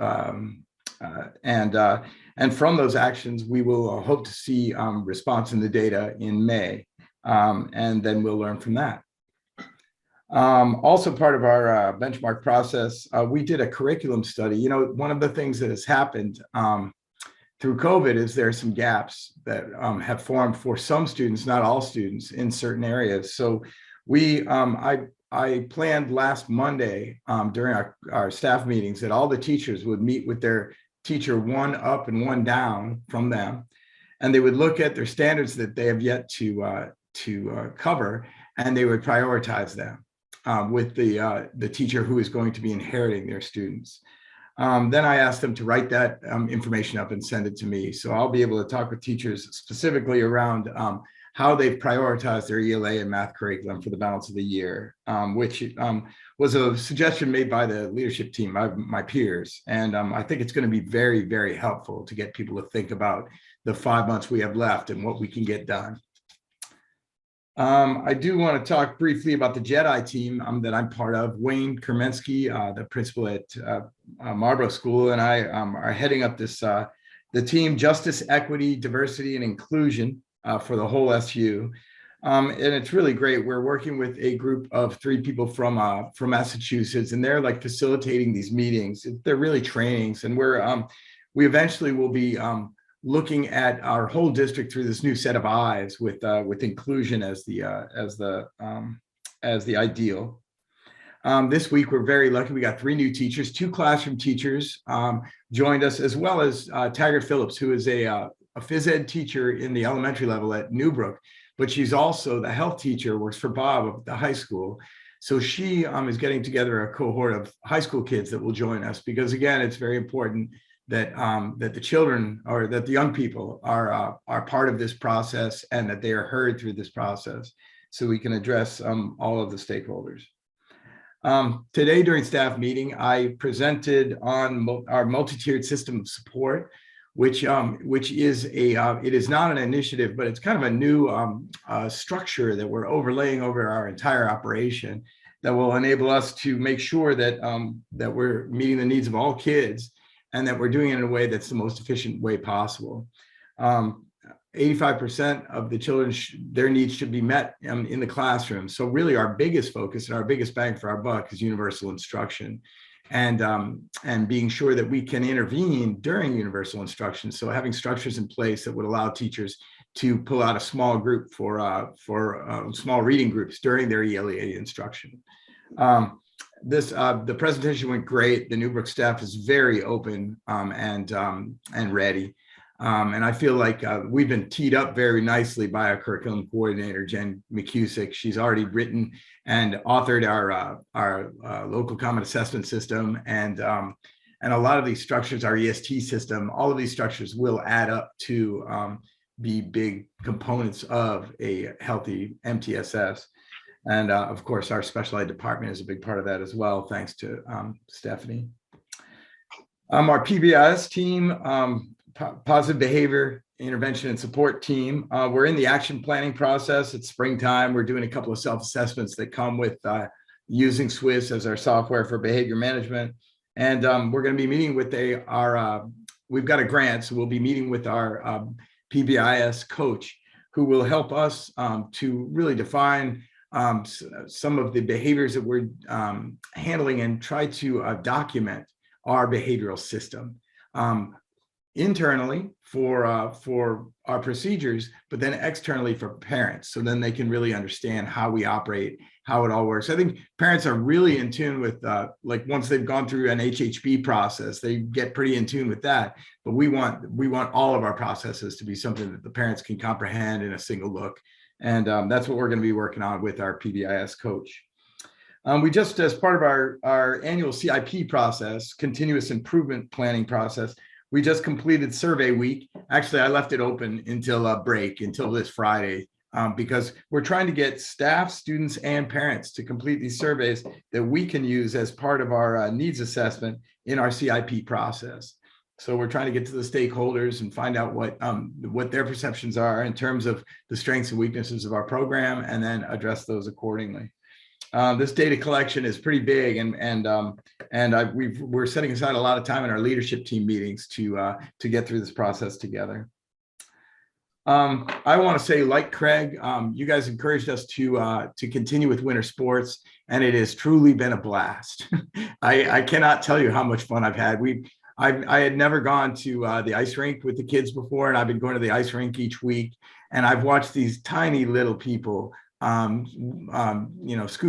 and from those actions, we will hope to see response in the data in May, and then we'll learn from that. Also part of our benchmark process, we did a curriculum study. You know, one of the things that has happened through COVID is there are some gaps that have formed for some students, not all students, in certain areas. So I planned last Monday during our staff meetings that all the teachers would meet with their teacher one up and one down from them, and they would look at their standards that they have yet to cover, and they would prioritize them with the teacher who is going to be inheriting their students. Then I asked them to write that information up and send it to me. So I'll be able to talk with teachers specifically around how they've prioritized their ELA and math curriculum for the balance of the year, which was a suggestion made by the leadership team, my peers. And I think it's going to be very, very helpful to get people to think about the 5 months we have left and what we can get done. I do want to talk briefly about the JEDI team that I'm part of. Wayne Kermensky, the principal at Marlboro School, and I are heading up this the team Justice, Equity, Diversity, and Inclusion for the whole SU. And it's really great. We're working with a group of 3 people from Massachusetts, and they're like facilitating these meetings. They're really trainings, and we eventually will be looking at our whole district through this new set of eyes with inclusion as the ideal. This week, we're very lucky. We got 3 new teachers, 2 classroom teachers joined us, as well as Taggart Phillips, who is a phys ed teacher in the elementary level at Newbrook, but she's also the health teacher, works for Bob at the high school. So she is getting together a cohort of high school kids that will join us, because again, it's very important that that the children, or that the young people are part of this process, and that they are heard through this process, so we can address all of the stakeholders. Today during staff meeting, I presented on our multi-tiered system of support, which is it is not an initiative, but it's kind of a new structure that we're overlaying over our entire operation that will enable us to make sure that that we're meeting the needs of all kids, and that we're doing it in a way that's the most efficient way possible. 85% of the children, their needs should be met in the classroom. So really our biggest focus and our biggest bang for our buck is universal instruction, and being sure that we can intervene during universal instruction. So having structures in place that would allow teachers to pull out a small group for small reading groups during their ELA instruction. The presentation went great. The Newbrook staff is very open and ready. And I feel like we've been teed up very nicely by our curriculum coordinator, Jen McCusick. She's already written and authored our local common assessment system. And a lot of these structures, our EST system, all of these structures will add up to be big components of a healthy MTSS. And of course, our special ed department is a big part of that as well, thanks to Stephanie. Our PBIS team, Positive Behavior Intervention and Support team, we're in the action planning process. It's springtime. We're doing a couple of self-assessments that come with using Swiss as our software for behavior management. And we're going to be meeting with we've got a grant, so we'll be meeting with our PBIS coach, who will help us to really define some of the behaviors that we're handling, and try to document our behavioral system internally for our procedures, but then externally for parents, so then they can really understand how we operate, how it all works. I think parents are really in tune with like once they've gone through an HHB process, they get pretty in tune with that. But we want all of our processes to be something that the parents can comprehend in a single look. And that's what we're going to be working on with our PBIS coach. We just, as part of our annual CIP process, continuous improvement planning process, we just completed survey week. Actually, I left it open until break, until this Friday, because we're trying to get staff, students, and parents to complete these surveys that we can use as part of our needs assessment in our CIP process. So we're trying to get to the stakeholders and find out what their perceptions are in terms of the strengths and weaknesses of our program, and then address those accordingly. This data collection is pretty big, we're setting aside a lot of time in our leadership team meetings to get through this process together. I want to say, like Craig, you guys encouraged us to continue with winter sports, and it has truly been a blast. I cannot tell you how much fun I've had. I had never gone to the ice rink with the kids before, and I've been going to the ice rink each week, and I've watched these tiny little people, scooting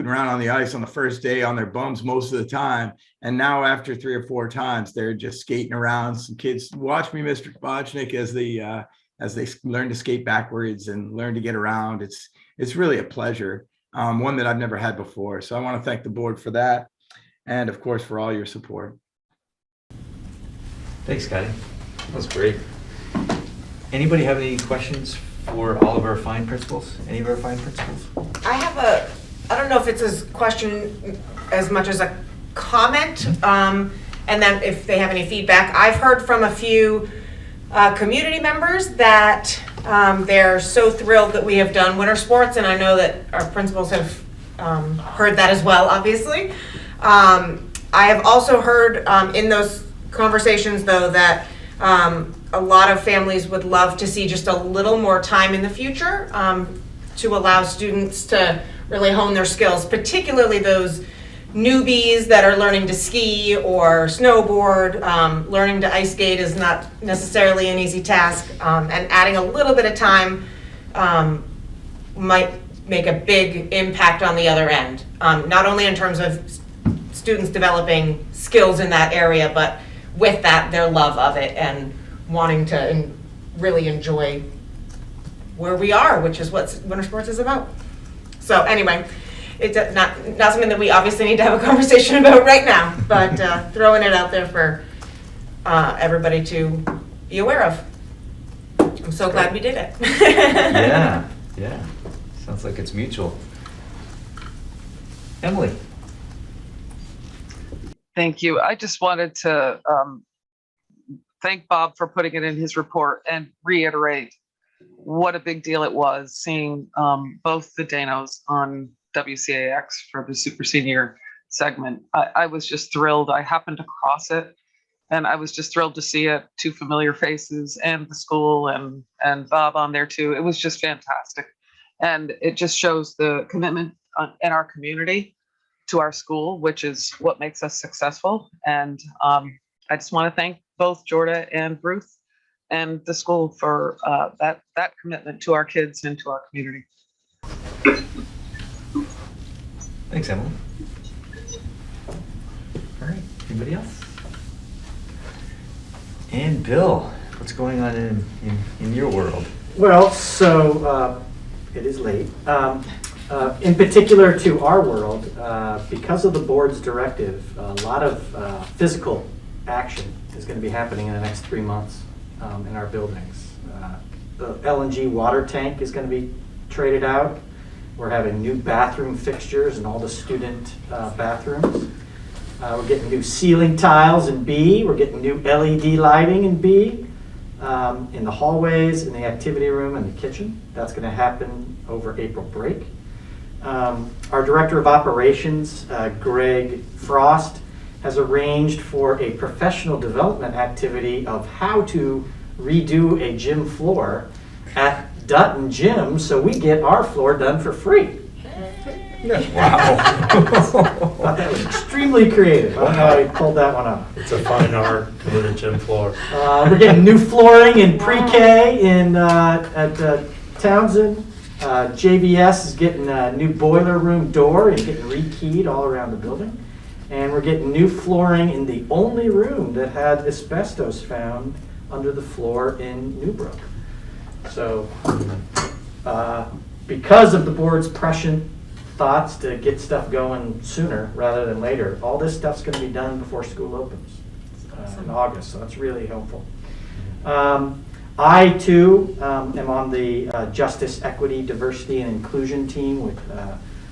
around on the ice on the first day on their bums most of the time, and now after 3 or 4 times, they're just skating around. Some kids watch me, Mr. Bochnik, as they learn to skate backwards and learn to get around. It's really a pleasure, one that I've never had before. So I want to thank the board for that, and of course for all your support. Thanks, Scotty. That was great. Anybody have any questions for all of our fine principals? Any of our fine principals? I don't know if it's a question as much as a comment, and then if they have any feedback. I've heard from a few community members that they're so thrilled that we have done winter sports, and I know that our principals have heard that as well, obviously. I have also heard in those conversations, though, that a lot of families would love to see just a little more time in the future to allow students to really hone their skills, particularly those newbies that are learning to ski or snowboard. Learning to ice skate is not necessarily an easy task, and adding a little bit of time might make a big impact on the other end, not only in terms of students developing skills in that area, but with that, their love of it and wanting to really enjoy where we are, which is what winter sports is about. So anyway, it's not something that we obviously need to have a conversation about right now, but throwing it out there for everybody to be aware of. I'm so glad we did it. Yeah. Sounds like it's mutual. Emily. Thank you. I just wanted to thank Bob for putting it in his report and reiterate what a big deal it was seeing both the Danos on WCAX for the super senior segment. I was just thrilled. I happened to cross it, and I was just thrilled to see it. 2 familiar faces and the school and Bob on there too. It was just fantastic. And it just shows the commitment in our community to our school, which is what makes us successful. And I just want to thank both Jorda and Ruth and the school for that commitment to our kids and to our community. Thanks, Emily. All right, anybody else? And Bill, what's going on in your world? Well, so it is late. In particular to our world, because of the board's directive, a lot of physical action is going to be happening in the next 3 months in our buildings. The LNG water tank is going to be traded out. We're having new bathroom fixtures in all the student bathrooms. We're getting new ceiling tiles in B. We're getting new LED lighting in B, in the hallways, in the activity room, and the kitchen. That's going to happen over April break. Our Director of Operations, Greg Frost, has arranged for a professional development activity of how to redo a gym floor at Dutton Gym, so we get our floor done for free. Wow. Thought that was extremely creative. I don't know how he pulled that one off. It's a fine art with a gym floor. We're getting new flooring in pre-K at Townsend. JVS is getting a new boiler room door and getting rekeyed all around the building. And we're getting new flooring in the only room that had asbestos found under the floor in Newbrook. So because of the board's prescient thoughts to get stuff going sooner rather than later, all this stuff's going to be done before school opens in August, so that's really helpful. I, too, am on the Justice, Equity, Diversity, and Inclusion team with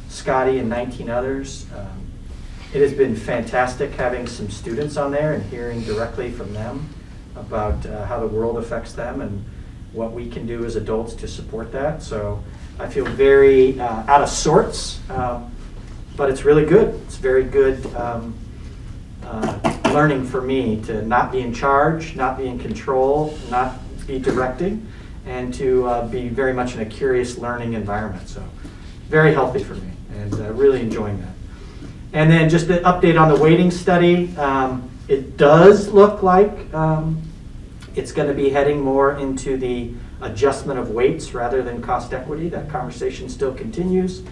Scotty and 19 others. It has been fantastic having some students on there and hearing directly from them about how the world affects them and what we can do as adults to support that. So I feel very out of sorts But it's really good. It's very good learning for me to not be in charge, not be in control, not be directing, and to be very much in a curious learning environment. So very healthy for me, and really enjoying that. And then just an update on the weighting study. It does look like it's going to be heading more into the adjustment of weights rather than cost equity. That conversation still continues.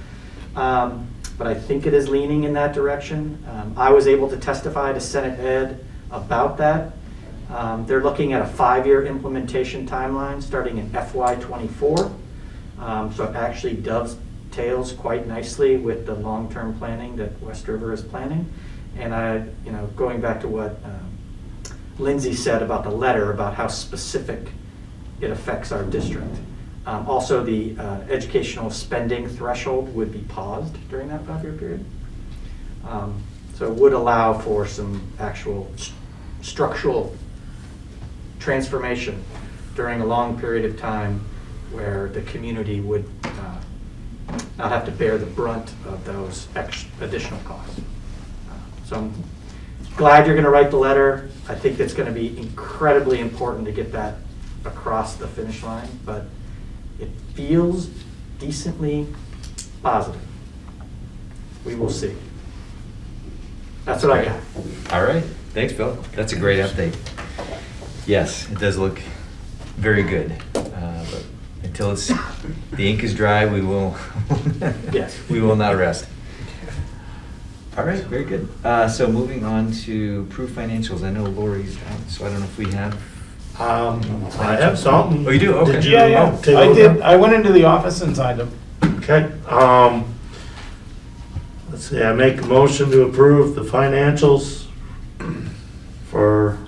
But I think it is leaning in that direction. I was able to testify to Senate Ed about that. They're looking at a 5-year implementation timeline starting in FY24. So it actually dovetails quite nicely with the long-term planning that West River is planning. And going back to what Lindsay said about the letter, about how specific it affects our district. Also, the educational spending threshold would be paused during that 5-year period. So it would allow for some actual structural transformation during a long period of time where the community would not have to bear the brunt of those additional costs. So I'm glad you're going to write the letter. I think it's going to be incredibly important to get that across the finish line, but it feels decently positive. We will see. That's what I got. All right. Thanks, Bill. That's a great update. Yes, it does look very good. But until the ink is dry, we will yes, we will not rest. All right, very good. So moving on to approved financials. I know Lori's out, so I don't know if we have. I have something. Oh, you do? Okay. Did you Yeah. take I over? did. I went into the office and signed them. Okay, let's see, I make a motion to approve the financials for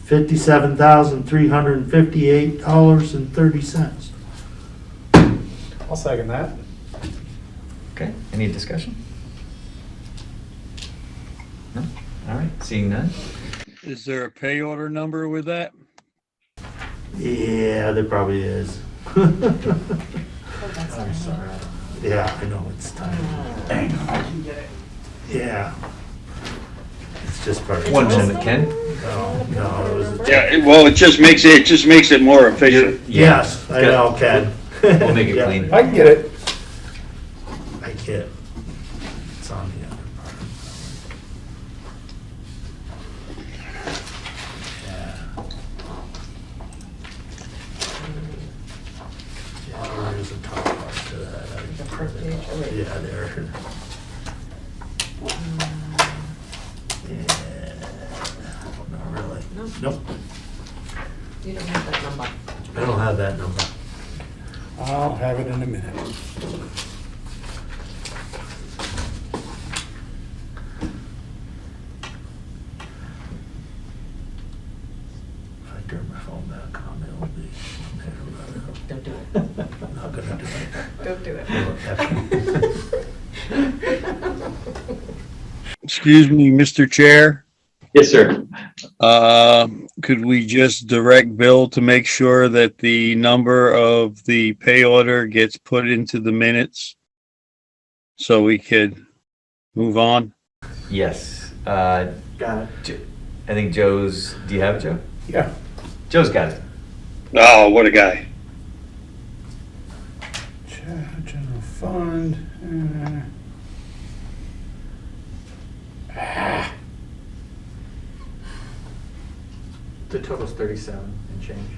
$57,358.30. I'll second that. Okay. Any discussion? No? All right. Seeing none. Is there a pay order number with that? Yeah, there probably is. I'm sorry. Yeah, I know, it's time. Dang. Yeah. It's just part of. One moment, Ken. No, it was. Yeah, well, it just makes it more efficient. Yes, I know, Ken. We'll make it Yeah. clean. I can get it. I get. It's on the other part. Yeah, there is a top part to that. Yeah, there. Yeah, not really. Nope. You don't have that number. I don't have that number. I'll have it in a minute. If I turn my phone back on, it'll be there. Don't do it. I'm not gonna do it. Don't do it. Excuse me, Mr. Chair. Yes, sir. Could we just direct Bill to make sure that the number of the pay order gets put into the minutes so we could move on? Yes. Got it. I think Joe's. Do you have it, Joe? Yeah. Joe's got it. Oh, what a guy. General fund. The total's 37 and change.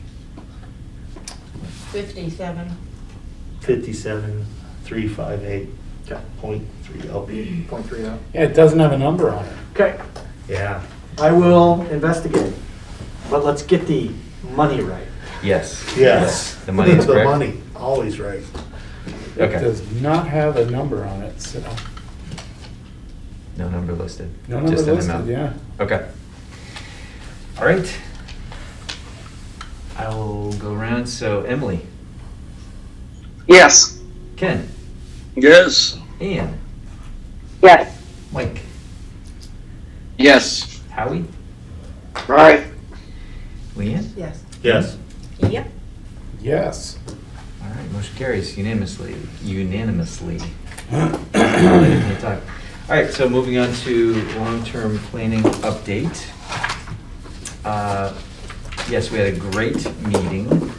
57. 57,358.30. Okay. 0.30. Yeah, it doesn't have a number on it. Okay. Yeah. I will investigate, but let's get the money right. Yes. Yes. The money is The correct. money, always right. It Okay. does not have a number on it, so. No number listed. No number Just an listed, amount. yeah. Okay. All right. I will go around. So Emily, Yes. Ken, Yes. Ian, Yes. Mike, Yes. Howie, Right. Leanne. Yes. Yes. Yep. Yes. All right. Motion carries unanimously. I didn't hear talk. All right, so moving on to long-term planning update. Yes, we had a great meeting,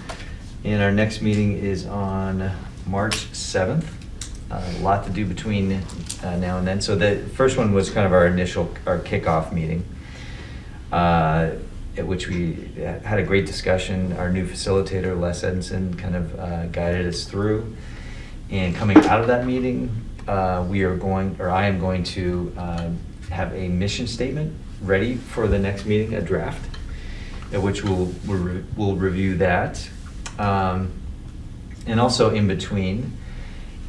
and our next meeting is on March 7th. A lot to do between now and then. So the first one was kind of our kickoff meeting, at which we had a great discussion. Our new facilitator, Les Edinson, kind of guided us through. And coming out of that meeting, I am going to have a mission statement ready for the next meeting, a draft, at which we'll review that. And also in between,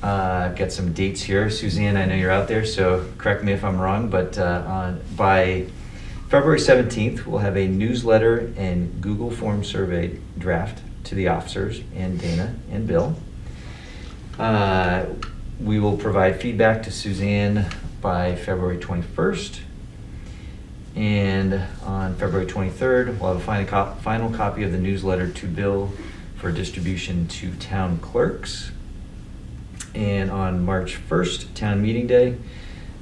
I've got some dates here. Suzanne, I know you're out there, so correct me if I'm wrong, but by February 17th, we'll have a newsletter and Google Form survey draft to the officers and Dana and Bill. We will provide feedback to Suzanne by February 21st. And on February 23rd, we'll have a final copy of the newsletter to Bill for distribution to town clerks. And on March 1st, town meeting day,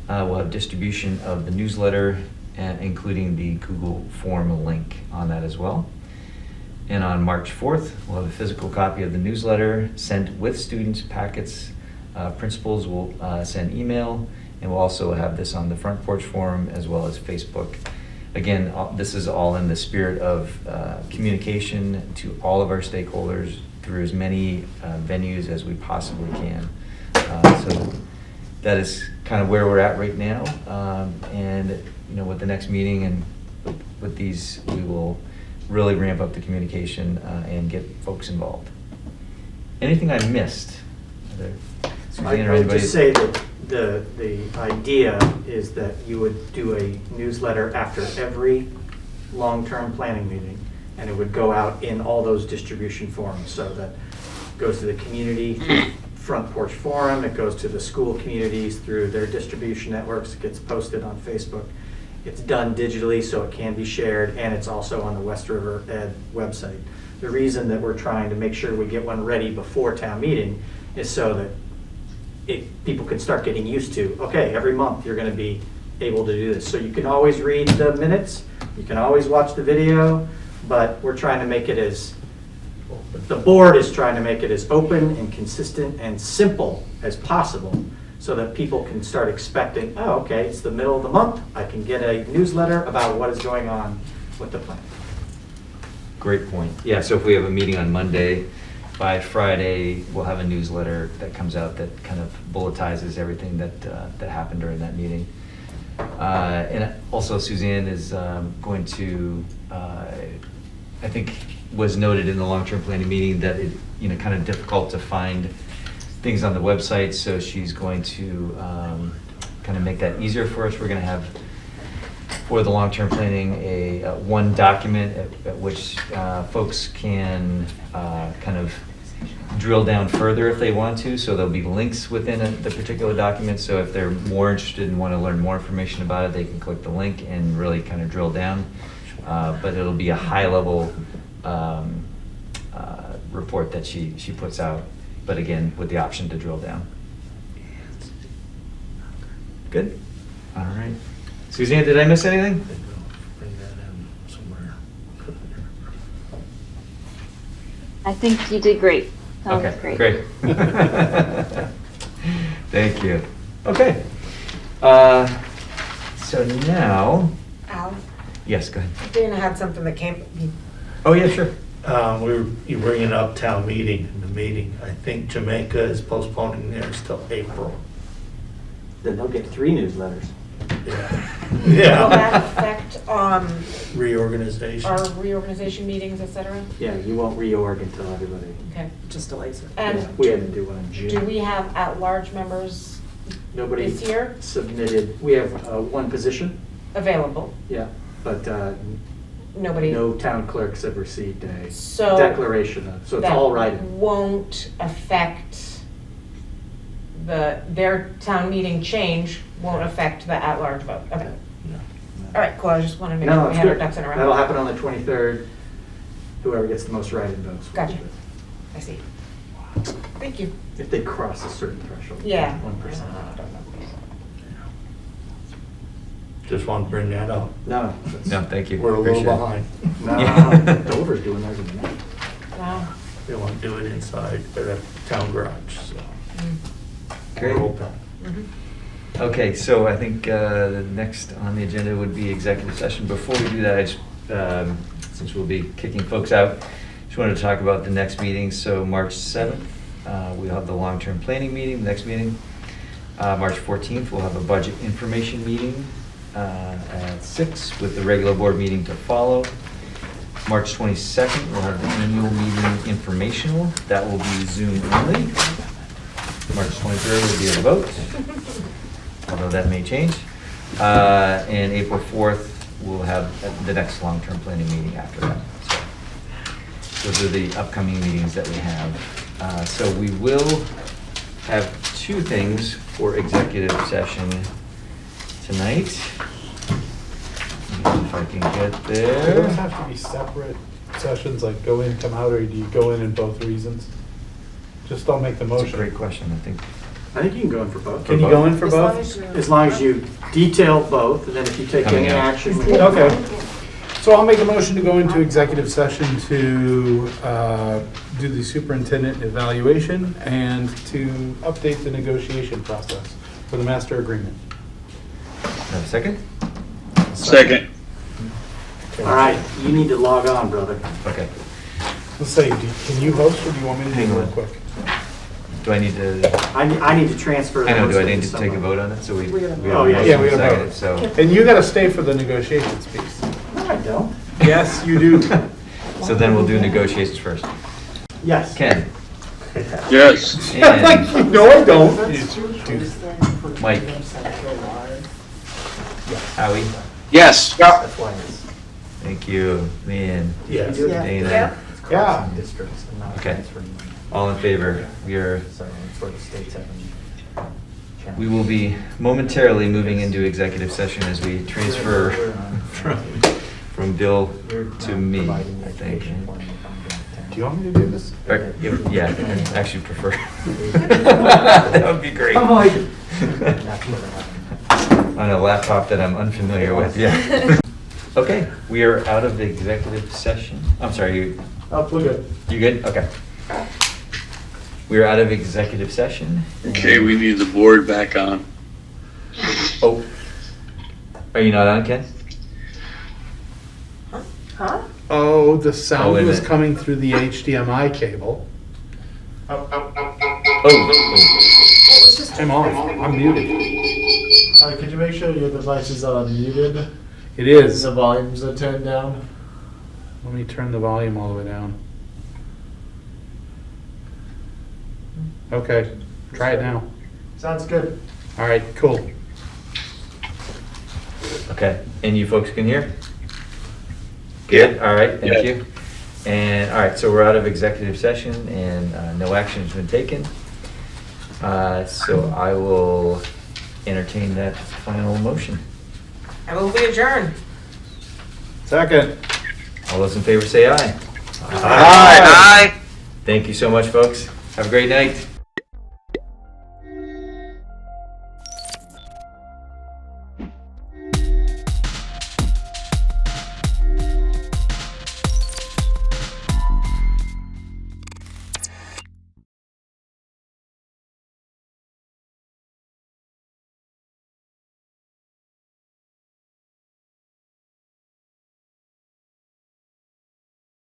we'll have distribution of the newsletter, including the Google form link on that as well. And on March 4th, we'll have a physical copy of the newsletter sent with students' packets. Principals will send email, and we'll also have this on the Front Porch Forum as well as Facebook. Again, this is all in the spirit of communication to all of our stakeholders through as many venues as we possibly can. So that is kind of where we're at right now. And with the next meeting and with these, we will really ramp up the communication and get folks involved. Anything I missed? I would just say that the idea is that you would do a newsletter after every long-term planning meeting, and it would go out in all those distribution forums. So that goes to the community Front Porch Forum, it goes to the school communities through their distribution networks, it gets posted on Facebook. It's done digitally so it can be shared, and it's also on the West River Ed website. The reason that we're trying to make sure we get one ready before town meeting is so that people can start getting used to, okay, every month you're going to be able to do this. So you can always read the minutes, you can always watch the video, but we're trying to make it the board is trying to make it as open and consistent and simple as possible so that people can start expecting, oh, okay, it's the middle of the month, I can get a newsletter about what is going on with the plan. Great point. Yeah, so if we have a meeting on Monday, by Friday, we'll have a newsletter that comes out that kind of bulletizes everything that happened during that meeting. And also Suzanne is going to, I think was noted in the long-term planning meeting that it, kind of difficult to find things on the website. So she's going to kind of make that easier for us. We're going to have, for the long-term planning, a one document at which folks can kind of drill down further if they want to. So there'll be links within the particular document. So if they're more interested and want to learn more information about it, they can click the link and really kind of drill down. But it'll be a high-level report that she puts out, but again, with the option to drill down. Good? All right. Suzanne, did I miss anything? Bring that in somewhere. I think you did great. That was Okay, great. Thank you. Okay. So now, Al, yes, go ahead. Dana had something that came. Oh, yeah, sure. You're bringing up town meeting in the meeting. I think Jamaica is postponing theirs till April. Then they'll get 3 newsletters. Yeah. Will that affect Reorganization. our reorganization meetings, et cetera? Yeah, you won't reorg until everybody. Okay. Just delays it. And Yeah, we had to do one in June. do we have at-large members Nobody this year submitted. We have one position. available? Yeah, but Nobody. no town clerks have received a So declaration of. So it's that all right. won't affect their town meeting change, won't affect the at-large vote. Okay. All right, cool. I just want to make sure we it's had our good. ducks in a row. That'll happen on the 23rd. Whoever gets the most write-in votes. Gotcha. I see. Thank you. If they cross a certain threshold. Yeah. 1%. I don't know. Just want to bring that up. No. No, thank you. We're a little Appreciate it. behind. No, Dover's doing theirs in May. Wow. They want to do it inside their town garage, so. Great. We're open. Okay, so I think the next on the agenda would be executive session. Before we do that, I just, since we'll be kicking folks out, just wanted to talk about the next meeting. So March 7th, we'll have the long-term planning meeting, the next meeting. March 14th, we'll have a budget information meeting at 6 with the regular board meeting to follow. March 22nd, we'll have the annual meeting informational. That will be Zoom only. March 23rd will be a vote, although that may change. And April 4th, we'll have the next long-term planning meeting after that. So those are the upcoming meetings that we have. So we will have two things for executive session tonight. If I can get Do there. those have to be separate sessions, like go in, come out, or do you go in both reasons? Just don't make the That's a motion. great question, I think. I think you can go in for both. Can you go in for both? As long as you detail both, and then if you take Coming any out. action. Okay. So I'll make a motion to go into executive session to do the superintendent evaluation and to update the negotiation process for the master agreement. Have a second? Second. All right, you need to log on, brother. Okay. Let's say, can you host or do you want me to do Hang it real on. quick? Do I need to, I need to transfer. I know, do I those need to to take a someone. vote on it? So we. We gotta we vote. have a Yeah, we motion gotta and a vote. second, So, And you gotta stay for the negotiations piece. No, I don't. Yes, you do. so then we'll do negotiations first. Yes. Ken? Yes. And No, I don't. Mike? Howie? Yes. That's why it's. Thank you, man. Yes. Dana? Yeah. Crossing districts and not Okay. transferring money. All in favor? We are, So it's where the states have them. we will be momentarily moving into executive session as we transfer from Bill to me, I think. Do you want me to do this? Or, yeah, I actually prefer. That would be great. I'm like. On a laptop that I'm unfamiliar with, yeah. Okay, we are out of the executive session. I'm sorry, Oh, we're good. you good? Okay. We are out of executive session. Okay, we need the board back on. Oh, are you not on, Ken? Huh? Oh, the Oh, sound wait a was minute. coming through the HDMI cable. Oh, I'm off. I'm muted. Could you make sure your device is unmuted? It is. The volumes are turned down. Let me turn the volume all the way down. Okay, try it now. Sounds good. All right, cool. okay, and you folks can hear? Good, all right, thank Yeah. you. And, all right, so we're out of executive session and no action has been taken. So I will entertain that final motion. I will be adjourned. Second. All those in favor say aye. Aye. Thank you so much, folks. Have a great night.